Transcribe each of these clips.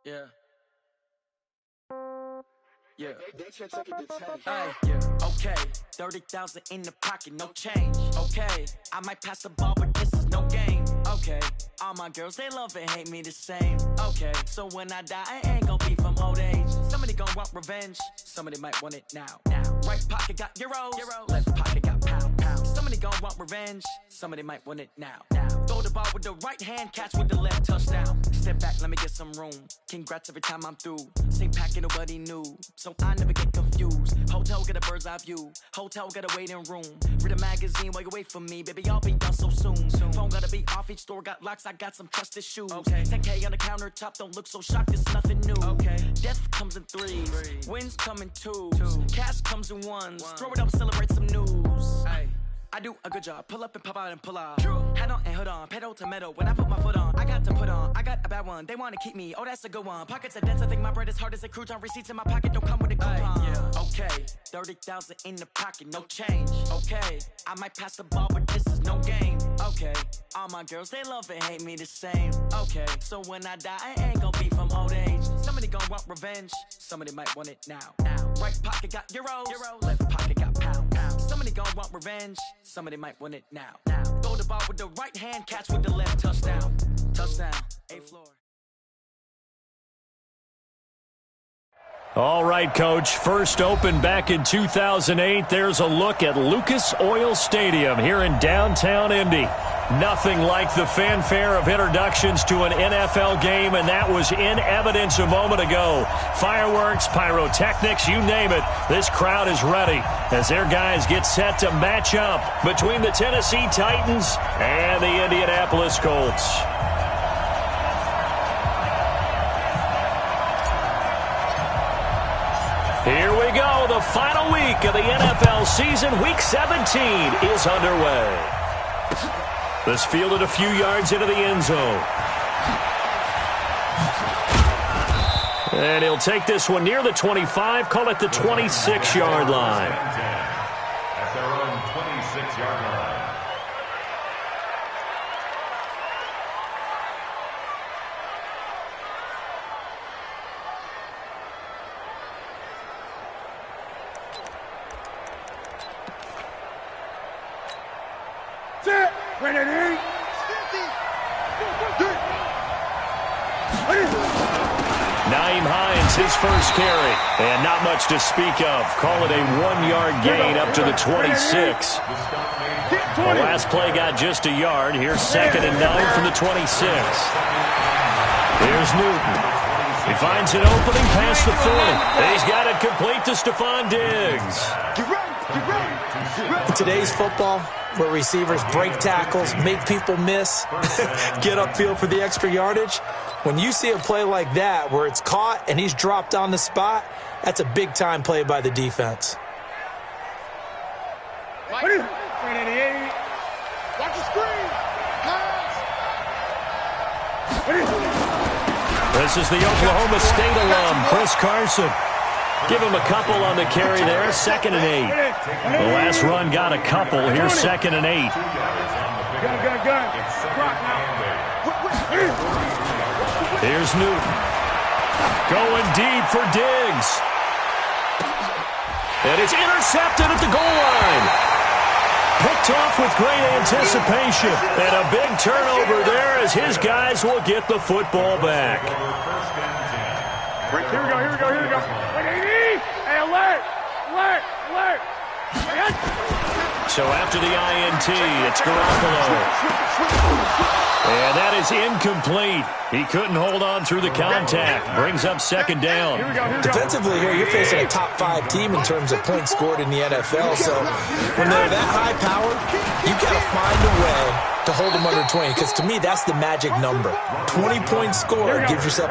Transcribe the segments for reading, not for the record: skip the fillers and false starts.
Yeah. Yeah. Hey, okay, 30,000 in the pocket, no change. Okay, I might pass the ball, but this is no game. Okay, all my girls, they love and hate me the same. Okay, so when I die, I ain't gonna be from old age. Somebody gon' want revenge, somebody might want it now. Right pocket got euros, left pocket got pound. Somebody gon' want revenge, somebody might want it now. Throw the ball with the right hand, catch with the left, touchdown. Step back, let me get some room. Congrats every time I'm through. Same packet, nobody knew, so I never get confused. Hotel get a bird's eye view, hotel got a waiting room. Read a magazine while you wait for me, baby, I'll be done so soon. Phone gotta be off, each store got locks, I got some trusted shoes. 10K on the countertop, don't look so shocked, it's nothing new. Death comes in threes, wins come in twos, cash comes in ones. Throw it up, celebrate some news. I do a good job, pull up and pop out and pull out. Head on and hood on, pedal to metal. When I put my foot on, I got to put on. I got a bad one, they wanna keep me, oh that's a good one. Pockets are dense, I think my bread is hard as a crouton. Receipts in my pocket don't come with a coupon. Okay, 30,000 in the pocket, no change. Okay, I might pass the ball, but this is no game. Okay, all my girls, they love and hate me the same. Okay, so when I die, I ain't gonna be from old age. Somebody gon' want revenge, somebody might want it now. Right pocket got euros, left pocket got pound. Somebody gon' want revenge, somebody might want it now. Throw the ball with the right hand, catch with the left, touchdown. Touchdown, A-floor. All right, Coach. First opened back in 2008. There's a look at Lucas Oil Stadium here in downtown Indy. Nothing like the fanfare of introductions to an NFL game, and that was in evidence a moment ago. Fireworks, pyrotechnics, you name it. This crowd is ready as their guys get set to match up between the Tennessee Titans and the Indianapolis Colts. Here we go. The final week of the NFL season. Week 17 is underway. This fielded a few yards into the end zone. And he'll take this one near the 25, call it the 26-yard line. At their own 26-yard line. Naeem Hines, his first carry, and not much to speak of. Call it a 1-yard gain up to the 26. The last play got just a yard. Here's 2nd and 9 from the 26. Here's Newton. He finds an opening past the 40. He's got it complete to Stephon Diggs. In today's football, where receivers break tackles, make people miss, get upfield for the extra yardage, when you see a play like that where it's caught and he's dropped on the spot, that's a big-time play by the defense. Watch the screen. This is the Oklahoma State alum, Chris Carson. Give him a couple on the carry there, 2nd and 8. The last run got a couple. Here's 2nd and 8. Here's Newton. Going deep for Diggs. And it's intercepted at the goal line. Picked off with great anticipation. And a big turnover there as his guys will get the football back. Here we go. Hey, alert! So after the INT, it's Garoppolo. And that is incomplete. He couldn't hold on through the contact. Brings up 2nd down. Defensively here, you're facing a top-5 team in terms of points scored in the NFL. So when they're that high-powered, you got to find a way to hold them under 20. Because to me, that's the magic number. 20 points scored, you give yourself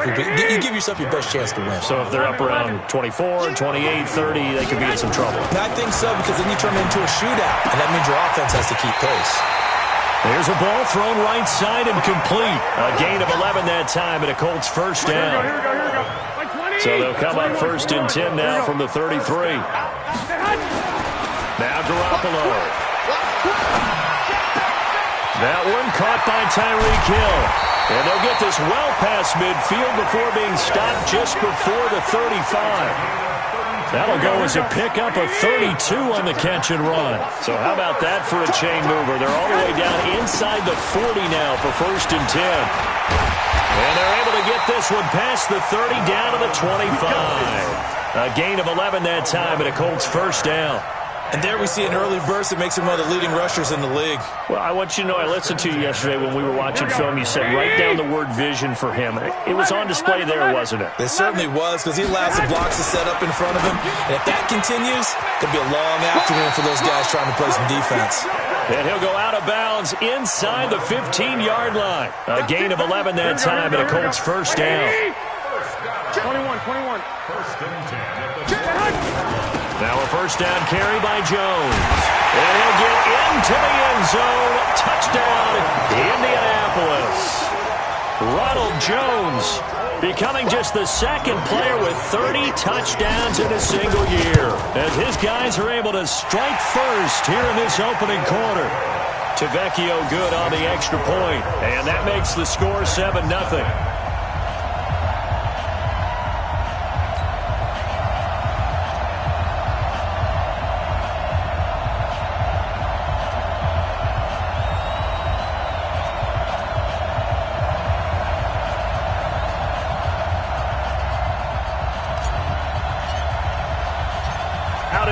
your best chance to win. So if they're up around 24, 28, 30, they could be in some trouble. I think so, because then you turn it into a shootout, and that means your offense has to keep pace. There's a ball thrown right side and complete. A gain of 11 that time, and a Colts first down. So they'll come up 1st and 10 now from the 33. Now Garoppolo. That one caught by Tyreek Hill. And they'll get this well past midfield before being stopped just before the 35. That'll go as a pickup of 32 on the catch and run. So how about that for a chain mover? They're all the way down inside the 40 now for 1st and 10. And they're able to get this one past the 30 down to the 25. A gain of 11 that time and a Colts first down. And there we see an early burst that makes him one of the leading rushers in the league. Well, I want you to know, I listened to you yesterday when we were watching film. You said write down the word vision for him. It was on display there, wasn't it? It certainly was, because he allows the blocks to set up in front of him. And if that continues, it'll be a long afternoon for those guys trying to play some defense. And he'll go out of bounds inside the 15-yard line. A gain of 11 that time and a Colts first down. 21. 1st and 10. Now a first down carry by Jones. And he'll get into the end zone. Touchdown, Indianapolis. Ronald Jones becoming just the second player with 30 touchdowns in a single year, as his guys are able to strike first here in this opening quarter. Tavecchio good on the extra point, and that makes the score 7-0.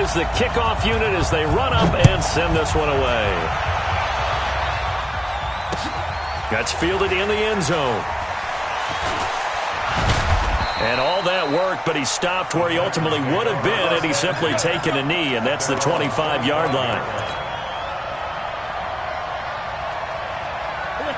Is the kickoff unit as they run up and send this one away. That's fielded in the end zone. And all that worked, but he stopped where he ultimately would have been had he simply taken a knee, and that's the 25-yard line.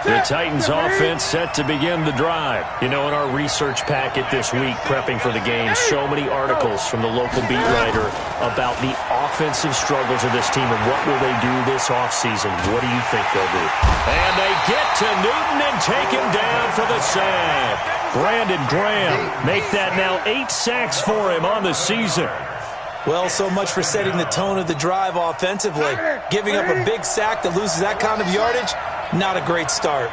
The Titans offense set to begin the drive. You know, in our research packet this week, prepping for the game, so many articles from the local beat writer about the offensive struggles of this team and what will they do this offseason. What do you think they'll do? And they get to Newton and take him down for the sack. Brandon Graham make that now 8 sacks for him on the season. Well, so much for setting the tone of the drive offensively. Giving up a big sack that loses that kind of yardage, not a great start.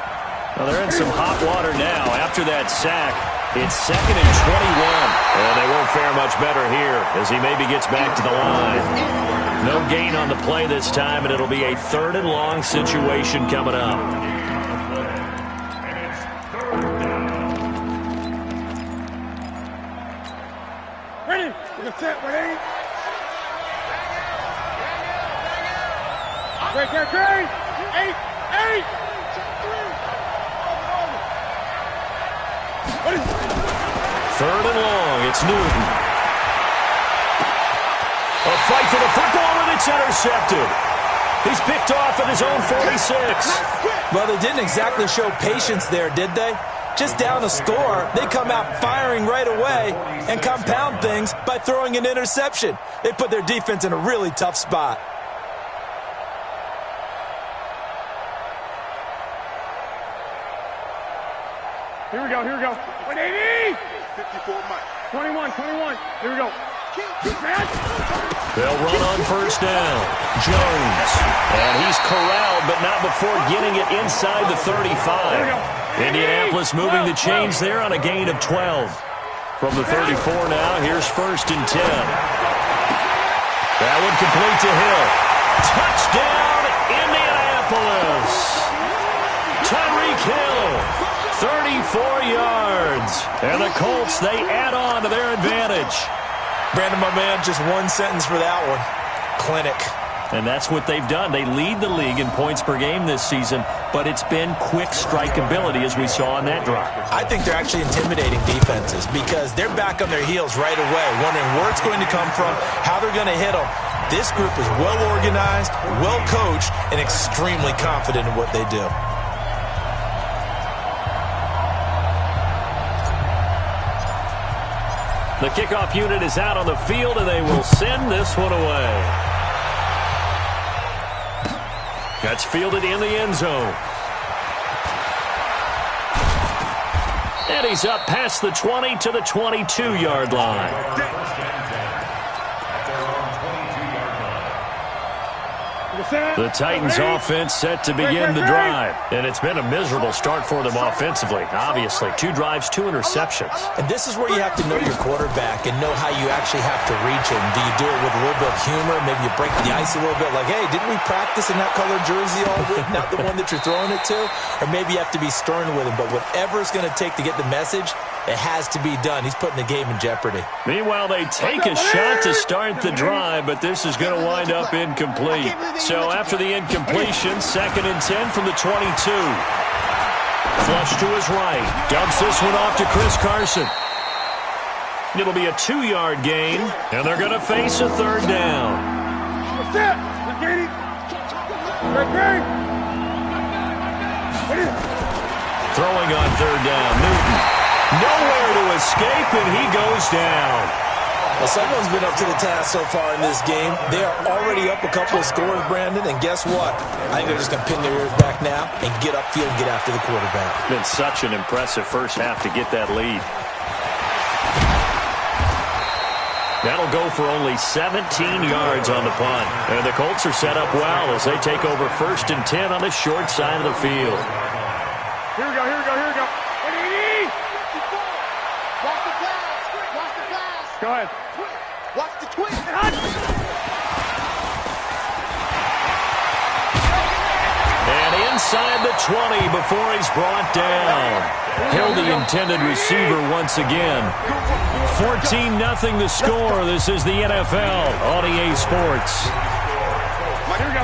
Well, they're in some hot water now after that sack. It's 2nd and 21. And they won't fare much better here as he maybe gets back to the line. No gain on the play this time, and it'll be a 3rd and long situation coming up. Ready? We're going to set. Ready? Great. 8. What is it? 3rd and long. It's Newton. A fight for the football, and it's intercepted. He's picked off at his own 46. Well, they didn't exactly show patience there, did they? Just down a score, they come out firing right away and compound things by throwing an interception. They put their defense in a really tough spot. Here we go. 180. 54 Mike. 21. Here we go. They'll run on first down. Jones. And he's corralled, but not before getting it inside the 35. Indianapolis moving the chains there on a gain of 12. From the 34 now, here's 1st and 10. That one complete to Hill. Touchdown, Indianapolis. Tyreek Hill. 34 yards. And the Colts, they add on to their advantage. Brandon, my man, just one sentence for that one. Clinic. And that's what they've done. They lead the league in points per game this season, but it's been quick strikeability as we saw on that drive. I think they're actually intimidating defenses because they're back on their heels right away, wondering where it's going to come from, how they're going to hit them. This group is well organized, well coached, and extremely confident in what they do. The kickoff unit is out on the field, and they will send this one away. That's fielded in the end zone. And he's up past the 20 to the 22-yard line. The Titans offense set to begin the drive. And it's been a miserable start for them offensively, obviously. 2 drives, 2 interceptions. And this is where you have to know your quarterback and know how you actually have to reach him. Do you do it with a little bit of humor? Maybe you break the ice a little bit like, hey, didn't we practice in that colored jersey all week? Not the one that you're throwing it to? Or maybe you have to be stern with him. But whatever it's going to take to get the message, it has to be done. He's putting the game in jeopardy. Meanwhile, they take a shot to start the drive, but this is going to wind up incomplete. So after the incompletion, 2nd and 10 from the 22. Flush to his right. Dumps this one off to Chris Carson. It'll be a 2-yard gain, and they're going to face a 3rd down. Throwing on 3rd down, Newton. Nowhere to escape, and he goes down. Well, someone's been up to the task so far in this game. They are already up a couple of scores, Brandon, and guess what? I think they're just going to pin their ears back now and get upfield and get after the quarterback. Been such an impressive first half to get that lead. That'll go for only 17 yards on the punt. And the Colts are set up well as they take over 1st and 10 on the short side of the field. Here we go, here we go, here we go. Go ahead. Watch the twist. And inside the 20 before he's brought down. Held the intended receiver once again. 14-0 the score. This is the NFL on EA Sports. Here we go.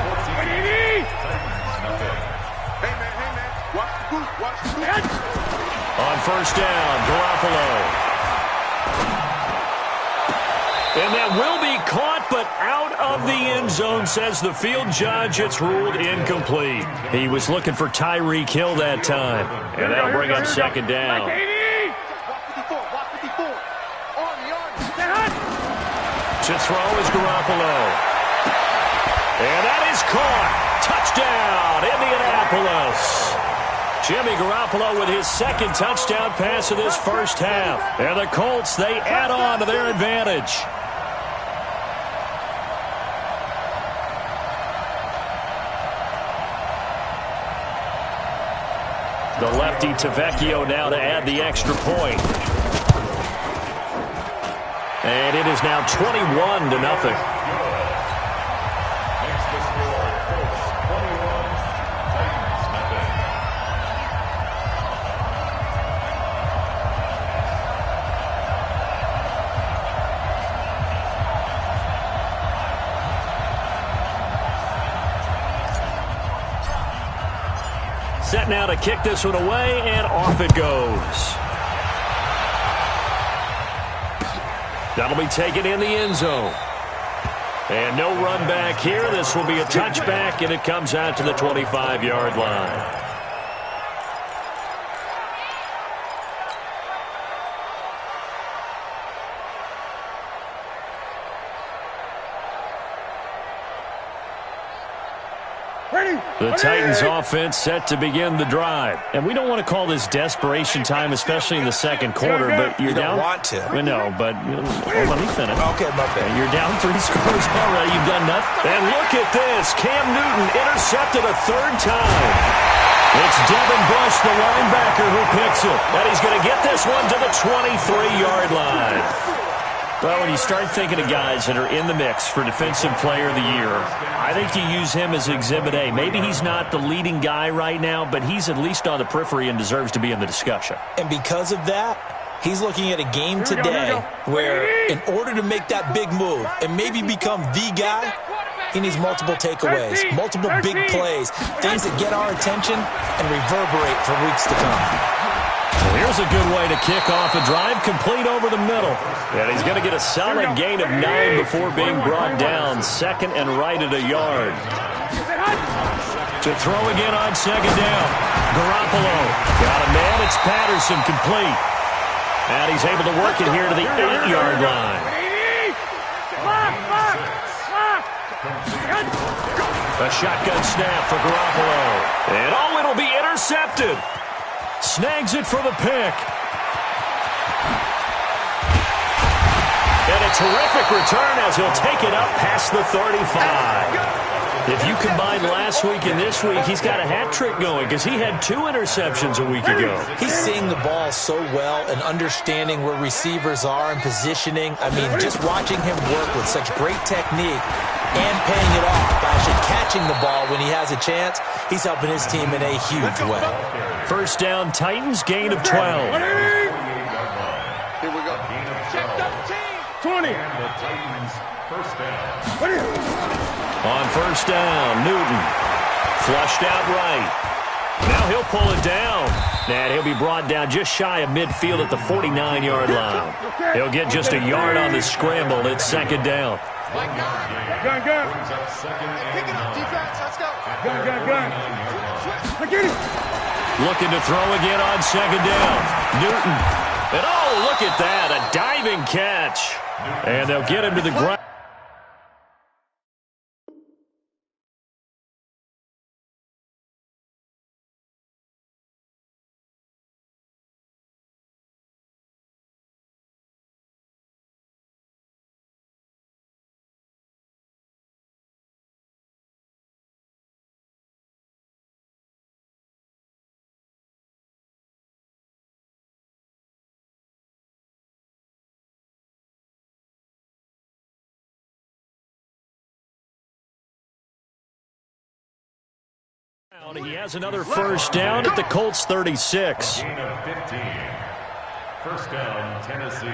Hey, man. Watch the boot. Watch the boot. On 1st down, Garoppolo. And that will be caught, but out of the end zone, says the field judge. It's ruled incomplete. He was looking for Tyreek Hill that time. And that'll bring up 2nd down. To throw is Garoppolo. And that is caught. Touchdown, Indianapolis. Jimmy Garoppolo with his 2nd touchdown pass of this first half. And the Colts, they add on to their advantage. The lefty Tavecchio now to add the extra point. And it is now 21-0. Set now to kick this one away, and off it goes. That'll be taken in the end zone. And no run back here. This will be a touchback, and it comes out to the 25-yard line. The Titans offense set to begin the drive. And we don't want to call this desperation time, especially in the 2nd quarter, but you're down. You don't want to. No, but let me finish. Okay, my bad. You're down 3 scores already. You've done nothing. And look at this. Cam Newton intercepted a 3rd time. It's Devin Bush, the linebacker, who picks it. And he's going to get this one to the 23-yard line. Well, when you start thinking of guys that are in the mix for Defensive Player of the Year, I think you use him as Exhibit A. Maybe he's not the leading guy right now, but he's at least on the periphery and deserves to be in the discussion. And because of that, he's looking at a game today where in order to make that big move and maybe become the guy, he needs multiple takeaways, multiple big plays, things that get our attention and reverberate for weeks to come. Well, here's a good way to kick off a drive, complete over the middle. And he's going to get a solid gain of 9 before being brought down. 2nd and right at a yard. To throw again on 2nd down. Garoppolo got a man. It's Patterson, complete. And he's able to work it here to the 8-yard line. A shotgun snap for Garoppolo. And it'll be intercepted. Snags it for the pick. And a terrific return as he'll take it up past the 35. If you combine last week and this week, he's got a hat trick going because he had 2 interceptions a week ago. He's seeing the ball so well and understanding where receivers are and positioning. I mean, just watching him work with such great technique and paying it off by actually catching the ball when he has a chance, he's helping his team in a huge way. First down, Titans, gain of 12. Here we go. Check 20. And the Titans first down. On first down, Newton. Flushed out right. Now he'll pull it down. And he'll be brought down just shy of midfield at the 49-yard line. He'll get just a yard on the scramble. It's second down. Gun. Pick it up, defense. Let's go. Gun. Get it. Looking to throw again on second down. Newton. And oh, look at that. A diving catch. And they'll get him to the ground. He has another first down at the Colts 36. Gain of 15. First down, Tennessee.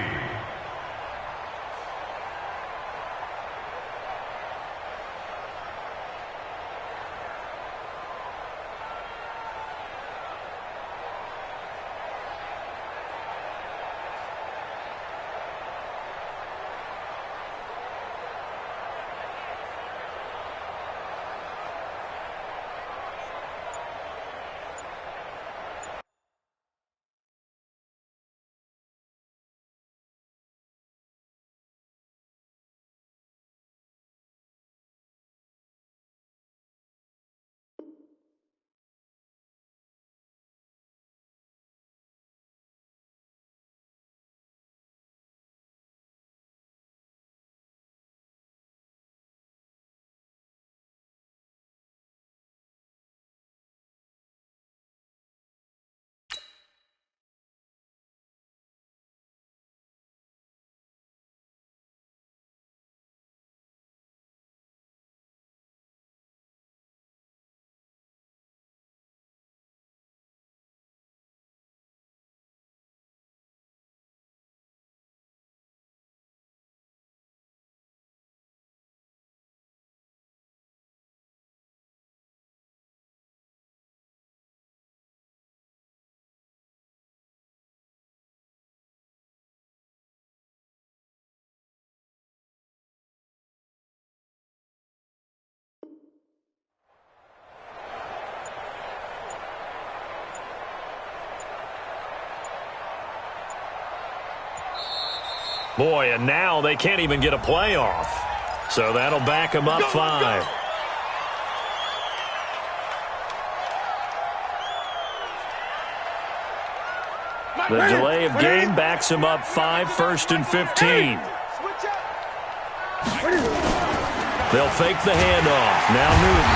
Boy, and now they can't even get a playoff. So that'll back them up 5. The delay of game backs them up 5, first and 15. They'll fake the handoff. Now Newton.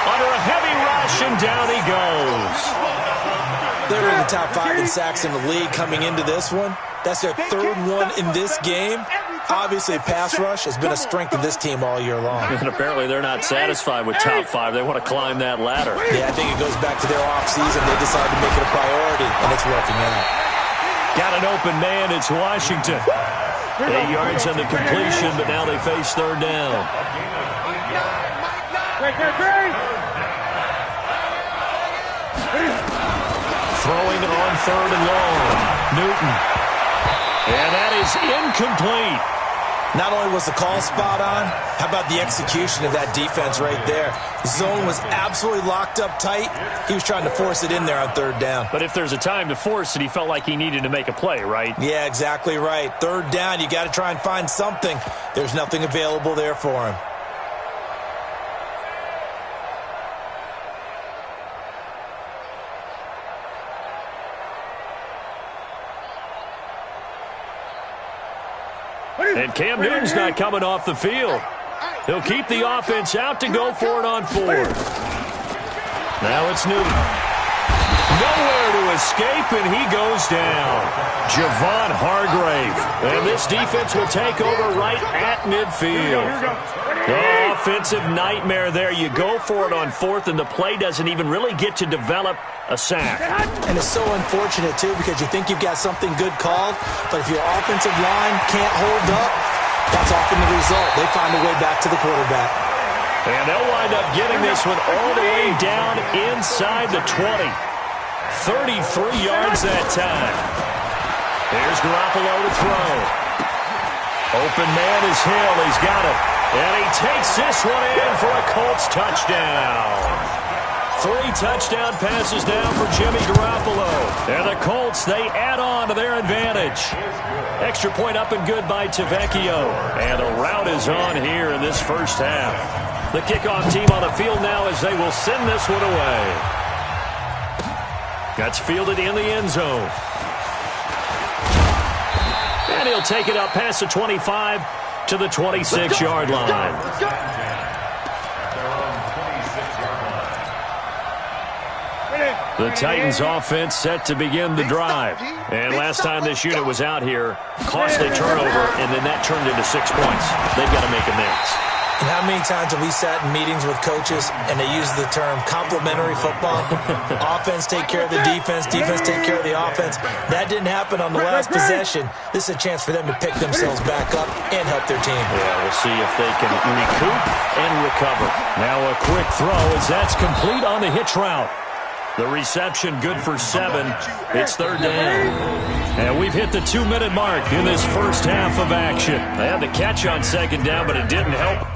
Under a heavy rush, and down he goes. They're in the top 5 in sacks in the league coming into this one. That's their 3rd one in this game. Obviously, pass rush has been a strength of this team all year long. And apparently they're not satisfied with top 5. They want to climb that ladder. Yeah, I think it goes back to their offseason. They decided to make it a priority, and it's working out. Got an open man. It's Washington. 8 yards on the completion, but now they face third down. Throwing on third and long. Newton. And that is incomplete. Not only was the call spot on, how about the execution of that defense right there? The zone was absolutely locked up tight. He was trying to force it in there on third down. But if there's a time to force it, he felt like he needed to make a play, right? Yeah, exactly right. Third down, you got to try and find something. There's nothing available there for him. And Cam Newton's not coming off the field. He'll keep the offense out to go for it on 4th. Now it's Newton. Nowhere to escape, and he goes down. Javon Hargrave. And this defense will take over right at midfield. The offensive nightmare there. You go for it on 4th, and the play doesn't even really get to develop a sack. And it's so unfortunate, too, because you think you've got something good called, but if your offensive line can't hold up, that's often the result. They find a way back to the quarterback. And they'll wind up getting this one all the way down inside the 20. 33 yards that time. Here's Garoppolo to throw. Open man is Hill. He's got it. And he takes this one in for a Colts touchdown. 3 touchdown passes now for Jimmy Garoppolo. And the Colts, they add on to their advantage. Extra point up and good by Tavecchio. And a rout is on here in this first half. The kickoff team on the field now as they will send this one away. That's fielded in the end zone. And he'll take it up past the 25 to the 26-yard line. The Titans offense set to begin the drive. And last time this unit was out here, costly turnover, and then that turned into 6 points. They've got to make amends. And how many times have we sat in meetings with coaches and they use the term complementary football? Offense take care of the defense, defense take care of the offense. That didn't happen on the last possession. This is a chance for them to pick themselves back up and help their team. Yeah, we'll see if they can recoup and recover. Now a quick throw as that's complete on the hitch route. The reception good for 7. It's 3rd down. And we've hit the 2-minute mark in this first half of action. They had the catch on 2nd down, but it didn't help.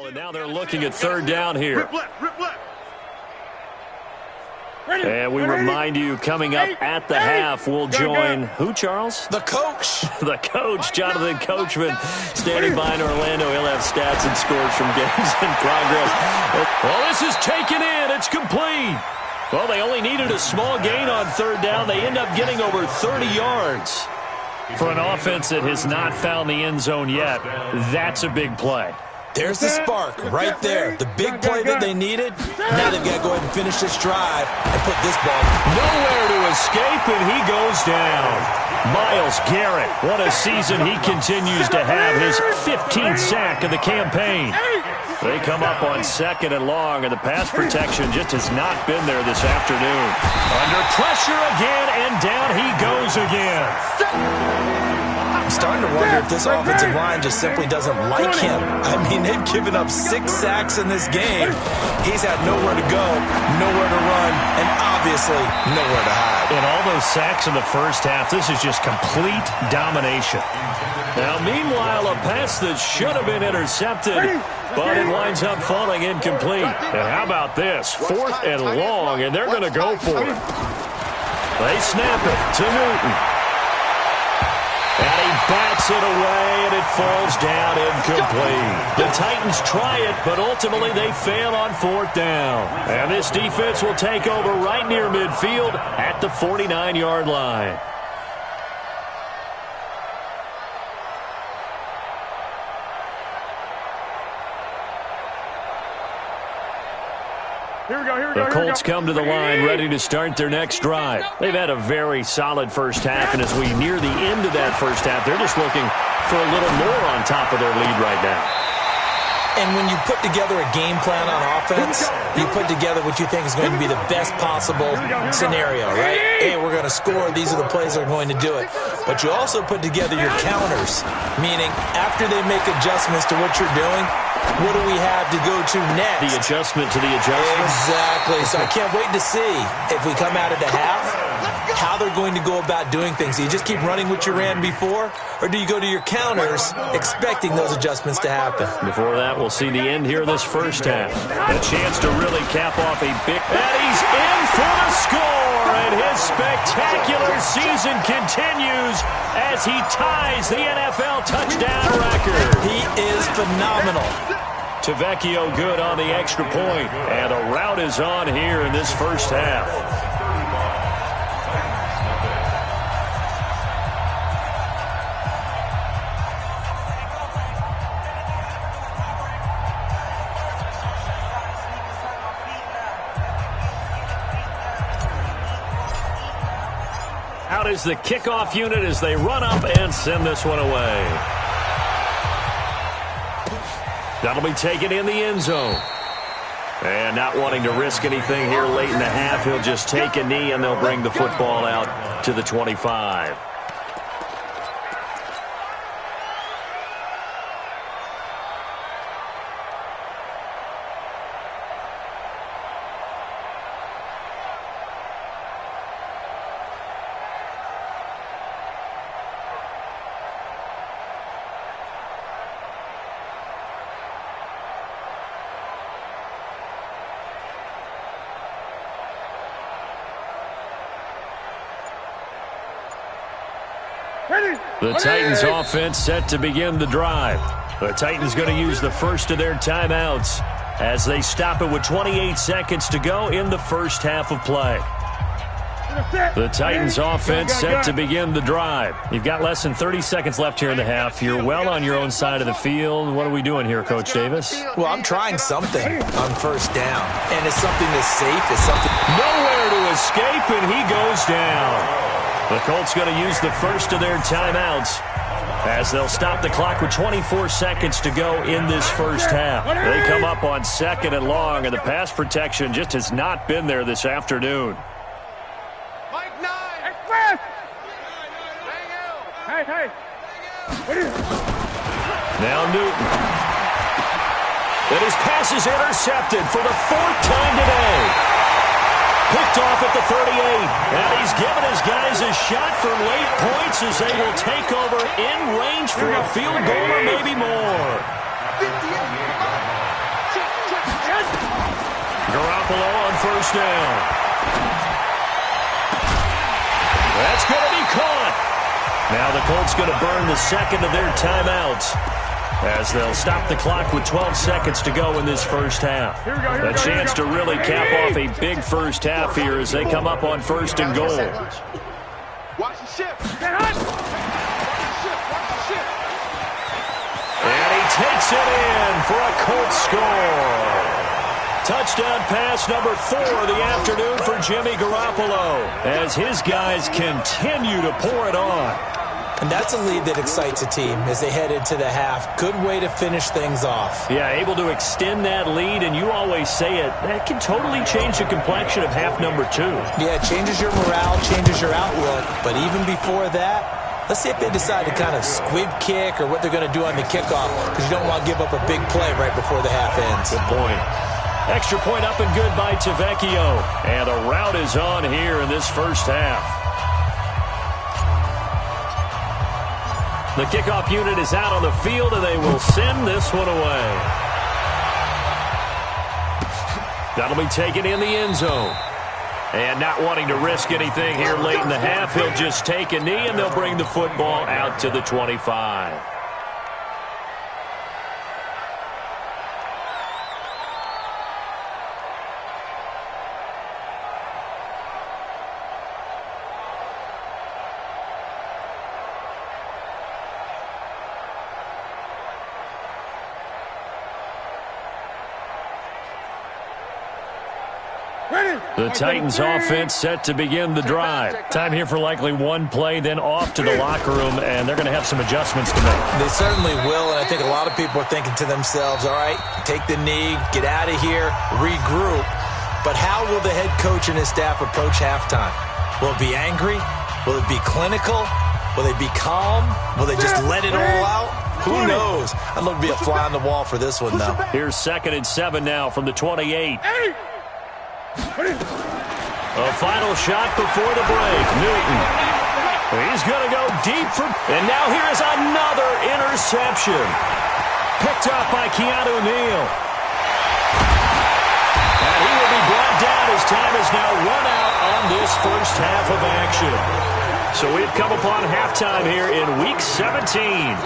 And now they're looking at 3rd down here. And we remind you, coming up at the half, we'll join who, Charles? The coach. The coach, Jonathan Coachman, standing by in Orlando. He'll have stats and scores from games in progress. Well, this is taken in. It's complete. Well, they only needed a small gain on 3rd down. They end up getting over 30 yards. For an offense that has not found the end zone yet, that's a big play. There's the spark right there. The big play that they needed. Now they've got to go ahead and finish this drive and put this ball. Nowhere to escape, and he goes down. Myles Garrett, what a season he continues to have. His 15th sack of the campaign. They come up on 2nd and long, and the pass protection just has not been there this afternoon. Under pressure again, and down he goes again. I'm starting to wonder if this offensive line just simply doesn't like him. I mean, they've given up 6 sacks in this game. He's had nowhere to go, nowhere to run, and obviously nowhere to hide. In all those sacks in the first half, this is just complete domination. Now, meanwhile, a pass that should have been intercepted, but it winds up falling incomplete. And how about this? 4th and long, and they're going to go for it. They snap it to Newton. And he bats it away, and it falls down incomplete. The Titans try it, but ultimately they fail on 4th down. And this defense will take over right near midfield at the 49-yard line. The Colts come to the line ready to start their next drive. They've had a very solid first half, and as we near the end of that first half, they're just looking for a little more on top of their lead right now. And when you put together a game plan on offense, you put together what you think is going to be the best possible scenario, right? Hey, we're going to score. These are the plays that are going to do it. But you also put together your counters, meaning after they make adjustments to what you're doing, what do we have to go to next? The adjustment to the adjustment. Exactly. So I can't wait to see if we come out of the half, how they're going to go about doing things. Do you just keep running what you ran before, or do you go to your counters expecting those adjustments to happen? Before that, we'll see the end here of this first half. A chance to really cap off a big... And he's in for the score, and his spectacular season continues as he ties the NFL touchdown record. He is phenomenal. Tavecchio good on the extra point, and a rout is on here in this first half. Out is the kickoff unit as they run up and send this one away. That'll be taken in the end zone. And not wanting to risk anything here late in the half, he'll just take a knee and they'll bring the football out to the 25. The Titans offense set to begin the drive. The Titans going to use the first of their timeouts as they stop it with 28 seconds to go in the first half of play. The Titans offense set to begin the drive. You've got less than 30 seconds left here in the half. You're well on your own side of the field. What are we doing here, Coach Davis? Well, I'm trying something on first down, and it's something that's safe. It's something nowhere to escape, and he goes down. The Colts going to use the first of their timeouts as they'll stop the clock with 24 seconds to go in this first half. They come up on 2nd and long, and the pass protection just has not been there this afternoon. Now Newton. And his pass is intercepted for the 4th time today. Picked off at the 38. And he's given his guys a shot for late points as they will take over in range for a field goal or maybe more. Garoppolo on first down. That's going to be caught. Now the Colts going to burn the second of their timeouts as they'll stop the clock with 12 seconds to go in this first half. A chance to really cap off a big first half here as they come up on 1st and goal. Watch the ship. And he takes it in for a Colts score. Touchdown pass number 4 of the afternoon for Jimmy Garoppolo as his guys continue to pour it on. And that's a lead that excites a team as they head into the half. Good way to finish things off. Yeah, able to extend that lead, and you always say it, that can totally change the complexion of half number 2. Yeah, it changes your morale, changes your outlook. But even before that, let's see if they decide to kind of squib kick or what they're going to do on the kickoff, because you don't want to give up a big play right before the half ends. Good point. Extra point up and good by Tavecchio. And a rout is on here in this first half. The kickoff unit is out on the field, and they will send this one away. That'll be taken in the end zone. And not wanting to risk anything here late in the half, he'll just take a knee, and they'll bring the football out to the 25. The Titans offense set to begin the drive. Time here for likely one play, then off to the locker room, and they're going to have some adjustments to make. They certainly will, and I think a lot of people are thinking to themselves, all right, take the knee, get out of here, regroup. But how will the head coach and his staff approach halftime? Will it be angry? Will it be clinical? Will they be calm? Will they just let it all out? Who knows? I'd love to be a fly on the wall for this one, though. Here's 2nd and 7 now from the 28. A final shot before the break. Newton. He's going to go deep for... And now here's another interception. Picked up by Keanu Neal. And he will be brought down as time is now run out on this first half of action. So we've come upon halftime here in Week 17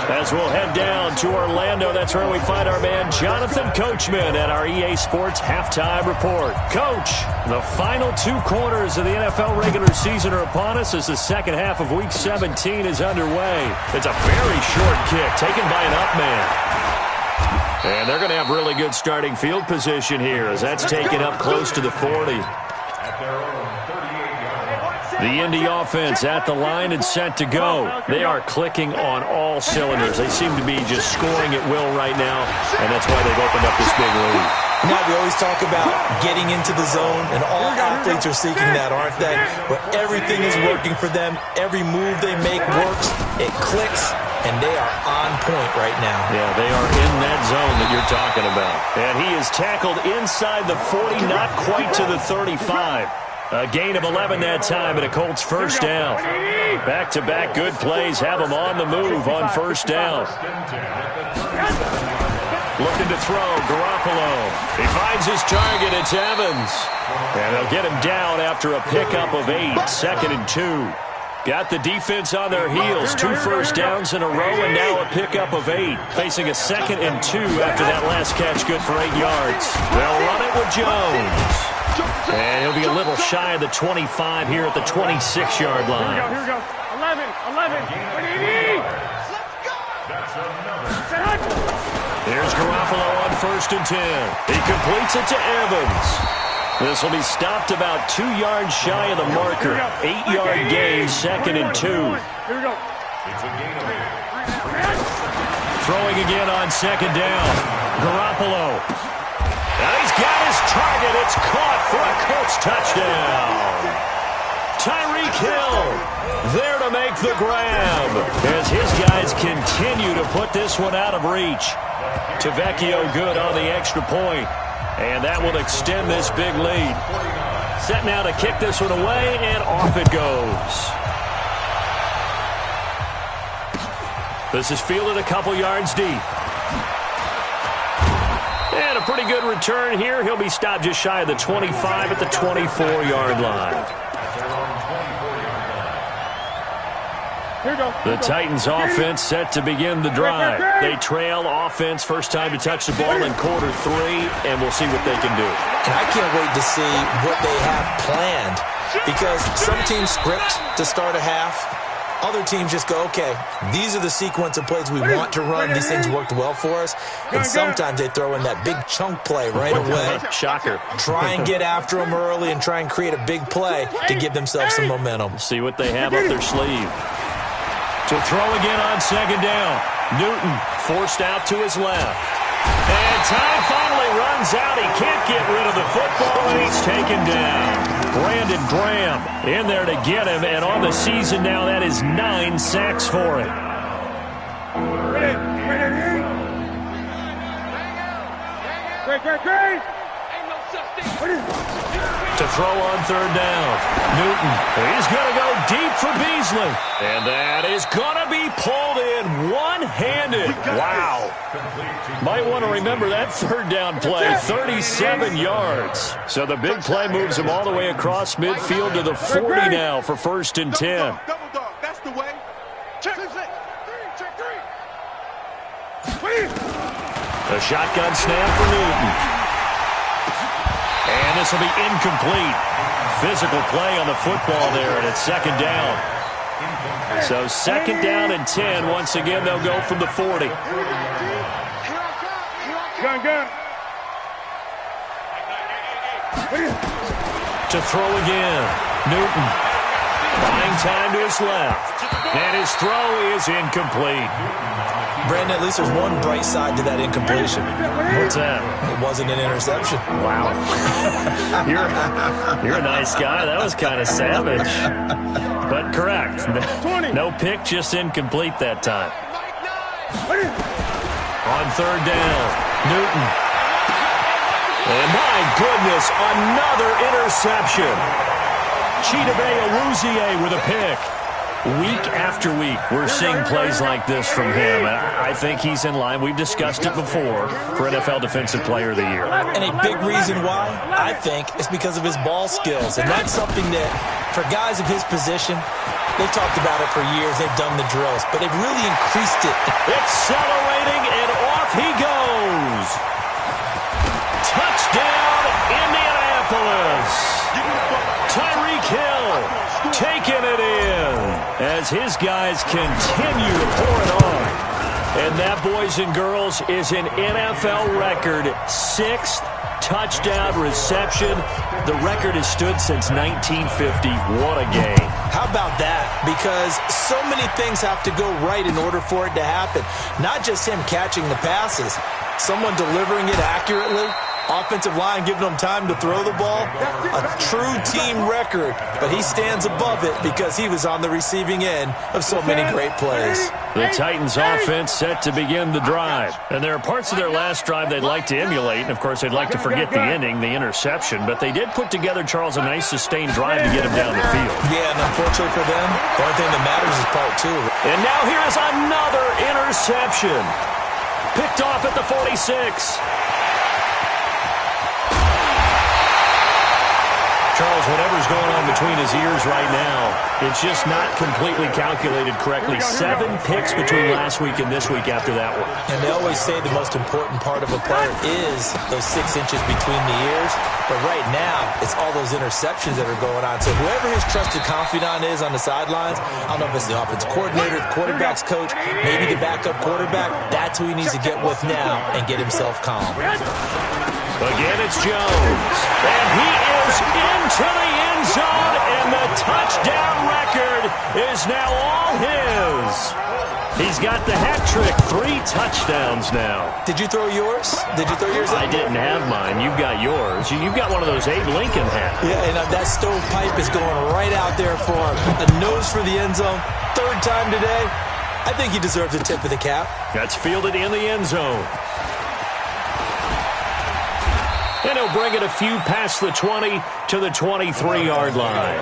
as we'll head down to Orlando. That's where we find our man Jonathan Coachman at our EA Sports Halftime Report. Coach, the final 2 quarters of the NFL regular season are upon us as the second half of Week 17 is underway. It's a very short kick taken by an up man. And they're going to have really good starting field position here as that's taken up close to the 40. The Indy offense at the line and set to go. They are clicking on all cylinders. They seem to be just scoring at will right now, and that's why they've opened up this big lead. Now, we always talk about getting into the zone, and all athletes are seeking that, aren't they? Where everything is working for them. Every move they make works. It clicks, and they are on point right now. Yeah, they are in that zone that you're talking about. And he is tackled inside the 40, not quite to the 35. A gain of 11 that time and a Colts first down. Back-to-back good plays have them on the move on first down. Looking to throw, Garoppolo. He finds his target, it's Evans. And they'll get him down after a pickup of 8, 2nd and 2. Got the defense on their heels. 2 first downs in a row and now a pickup of 8. Facing a 2nd and 2 after that last catch, good for 8 yards. They'll run it with Jones. And he'll be a little shy of the 25 here at the 26-yard line. Here we go. 11. Here's Garoppolo on 1st and 10. He completes it to Evans. This will be stopped about 2 yards shy of the marker. 8-yard gain, 2nd and 2. Here we go. Throwing again on 2nd down. Garoppolo. Now he's got his target. It's caught for a Colts touchdown. Tyreek Hill there to make the grab as his guys continue to put this one out of reach. Tavecchio good on the extra point, and that will extend this big lead. Set now to kick this one away, and off it goes. This is fielded a couple yards deep. And a pretty good return here. He'll be stopped just shy of the 25 at the 24-yard line. The Titans offense set to begin the drive. They trail offense first time to touch the ball in quarter 3, and we'll see what they can do. And I can't wait to see what they have planned because some teams script to start a half. Other teams just go, okay, these are the sequence of plays we want to run. These things worked well for us. And sometimes they throw in that big chunk play right away. Shocker. Try and get after them early and try and create a big play to give themselves some momentum. See what they have up their sleeve. To throw again on 2nd down. Newton forced out to his left. And time finally runs out. He can't get rid of the football, and he's taken down. Brandon Graham in there to get him, and on the season now, that is 9 sacks for him. To throw on 3rd down. Newton, he's going to go deep for Beasley. And that is going to be pulled in one-handed. Wow. Might want to remember that 3rd down play, 37 yards. So the big play moves him all the way across midfield to the 40 now for 1st and 10. Double dog, that's the way. Check 3. A shotgun snap for Newton. And this will be incomplete. Physical play on the football there, and it's 2nd down. So 2nd down and 10. Once again, they'll go from the 40. Gun. To throw again. Newton. Buying time to his left. And his throw is incomplete. Brandon, at least there's one bright side to that incompletion. What's that? It wasn't an interception. Wow. You're a nice guy. That was kind of savage. But correct. No pick, just incomplete that time. On third down, Newton. And my goodness, another interception. Chidobe Awuzie with a pick. Week after week, we're seeing plays like this from him. I think he's in line. We've discussed it before for NFL Defensive Player of the Year. And a big reason why, I think, is because of his ball skills. And that's something that, for guys of his position, they've talked about it for years. They've done the drills, but they've really increased it. Accelerating, and off he goes. Touchdown, Indianapolis. Tyreek Hill taking it in as his guys continue to pour it on. And that, boys and girls, is an NFL record 6th touchdown reception. The record has stood since 1950. What a game. How about that? Because so many things have to go right in order for it to happen. Not just him catching the passes, someone delivering it accurately, offensive line giving them time to throw the ball. A true team record, but he stands above it because he was on the receiving end of so many great plays. The Titans offense set to begin the drive. And there are parts of their last drive they'd like to emulate. And, of course, they'd like to forget the ending, the interception. But they did put together, Charles, a nice sustained drive to get him down the field. Yeah, and unfortunately for them, the only thing that matters is part 2. And now here is another interception. Picked off at the 46. Charles, whatever's going on between his ears right now, it's just not completely calculated correctly. 7 picks between last week and this week after that one. And they always say the most important part of a player is those 6 inches between the ears. But right now, it's all those interceptions that are going on. So whoever his trusted confidant is on the sidelines, I don't know if it's the offensive coordinator, the quarterback's coach, maybe the backup quarterback, that's who he needs to get with now and get himself calm. Again, it's Jones. And he is into the end zone, and the touchdown record is now all his. He's got the hat trick, 3 touchdowns now. Did you throw yours? Did you throw yours? I didn't have mine. You've got yours. You've got one of those Abe Lincoln hats. Yeah, and that stovepipe is going right out there for him. A nose for the end zone. 3rd time today. I think he deserves a tip of the cap. That's fielded in the end zone. And he'll bring it a few past the 20 to the 23-yard line.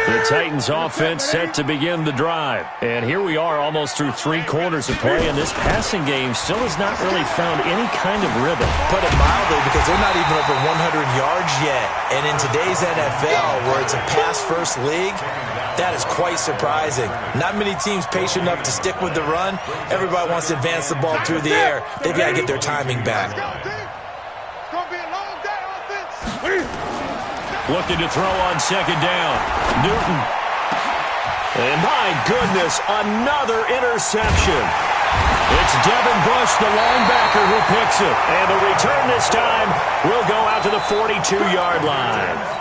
The Titans offense set to begin the drive. And here we are almost through 3 quarters of play, and this passing game still has not really found any kind of rhythm. Put it mildly, because they're not even over 100 yards yet. And in today's NFL, where it's a pass-first league, that is quite surprising. Not many teams patient enough to stick with the run. Everybody wants to advance the ball through the air. They've got to get their timing back. Looking to throw on 2nd down. Newton. And my goodness, another interception. It's Devin Bush, the linebacker, who picks it. And the return this time will go out to the 42-yard line.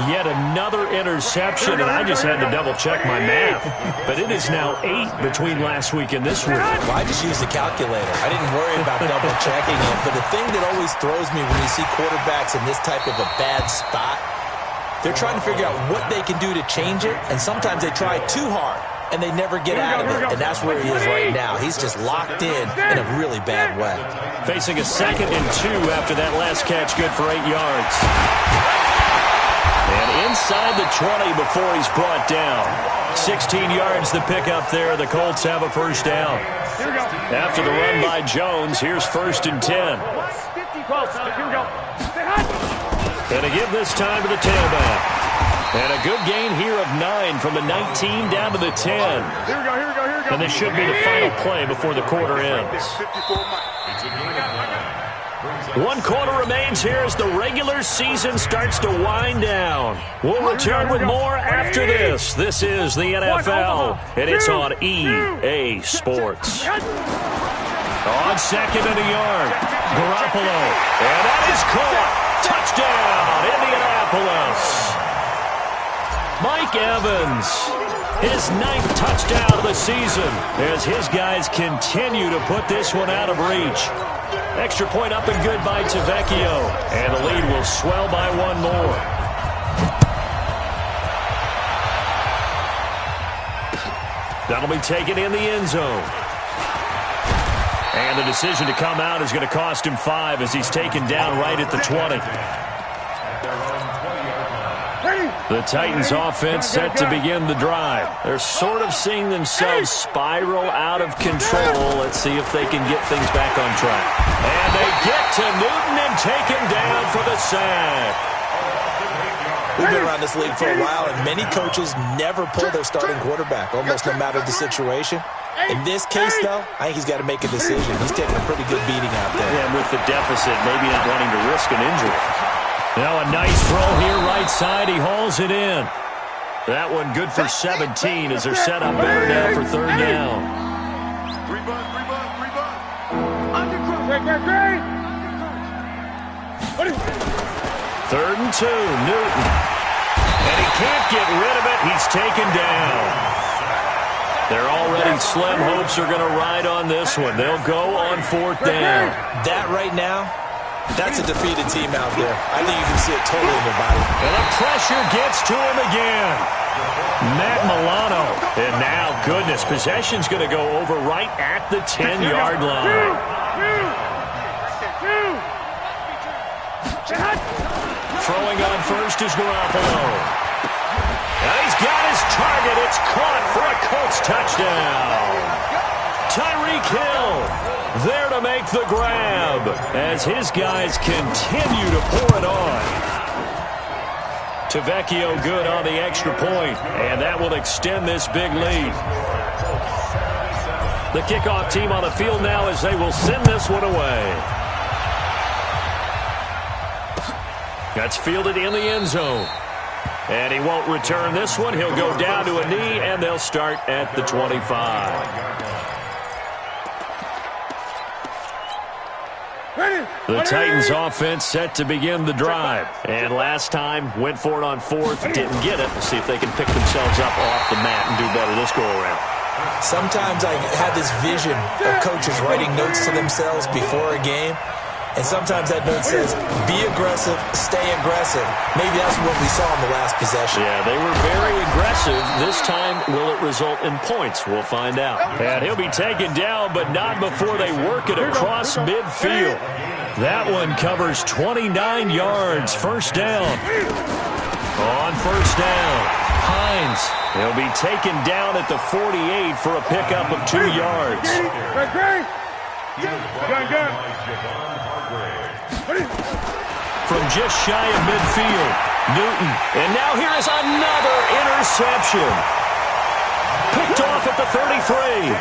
Yet another interception, and I just had to double-check my math. But it is now 8 between last week and this week. Well, I just used the calculator. I didn't worry about double-checking it. But the thing that always throws me when you see quarterbacks in this type of a bad spot, they're trying to figure out what they can do to change it, and sometimes they try too hard, and they never get out of it. And that's where he is right now. He's just locked in a really bad way. Facing a 2nd and 2 after that last catch, good for 8 yards. And inside the 20 before he's brought down. 16 yards the pick up there. The Colts have a 1st down. After the run by Jones, here's 1st and 10. And a give this time to the tailback. And a good gain here of 9 from the 19 down to the 10. Here we go. And this should be the final play before the quarter ends. 1 quarter remains here as the regular season starts to wind down. We'll return with more after this. This is the NFL, and it's on EA Sports. On 2nd and a yard. Garoppolo. And that is caught. Touchdown, Indianapolis. Mike Evans, his 9th touchdown of the season as his guys continue to put this one out of reach. Extra point up and good by Tavecchio. And the lead will swell by one more. That'll be taken in the end zone. And the decision to come out is going to cost him 5 as he's taken down right at the 20. The Titans offense set to begin the drive. They're sort of seeing themselves spiral out of control. Let's see if they can get things back on track. And they get to Newton and take him down for the sack. We've been around this league for a while, and many coaches never pull their starting quarterback, almost no matter the situation. In this case, though, I think he's got to make a decision. He's taking a pretty good beating out there. Yeah, and with the deficit, maybe not wanting to risk an injury. Now a nice throw here right side. He hauls it in. That one good for 17 as they're set up better now for 3rd down. Rebound. Third and 2, Newton. And he can't get rid of it. He's taken down. Their already slim hopes are going to ride on this one. They'll go on 4th down. That right now, that's a defeated team out there. I think you can see it totally in their body. And the pressure gets to him again. Matt Milano. And now, goodness, possession's going to go over right at the 10-yard line. Throwing on first is Garoppolo. And he's got his target. It's caught for a Colts touchdown. Tyreek Hill there to make the grab as his guys continue to pour it on. Tavecchio good on the extra point, and that will extend this big lead. The kickoff team on the field now as they will send this one away. That's fielded in the end zone. And he won't return this one. He'll go down to a knee, and they'll start at the 25. The Titans offense set to begin the drive. And last time, went for it on 4th, didn't get it. We'll see if they can pick themselves up off the mat and do better this go-around. Sometimes I have this vision of coaches writing notes to themselves before a game. And sometimes that note says, be aggressive, stay aggressive. Maybe that's what we saw in the last possession. Yeah, they were very aggressive. This time, will it result in points? We'll find out. And he'll be taken down, but not before they work it across midfield. That one covers 29 yards. 1st down. On 1st down, Hines. He'll be taken down at the 48 for a pickup of 2 yards. From just shy of midfield, Newton. And now here is another interception. Picked off at the 33.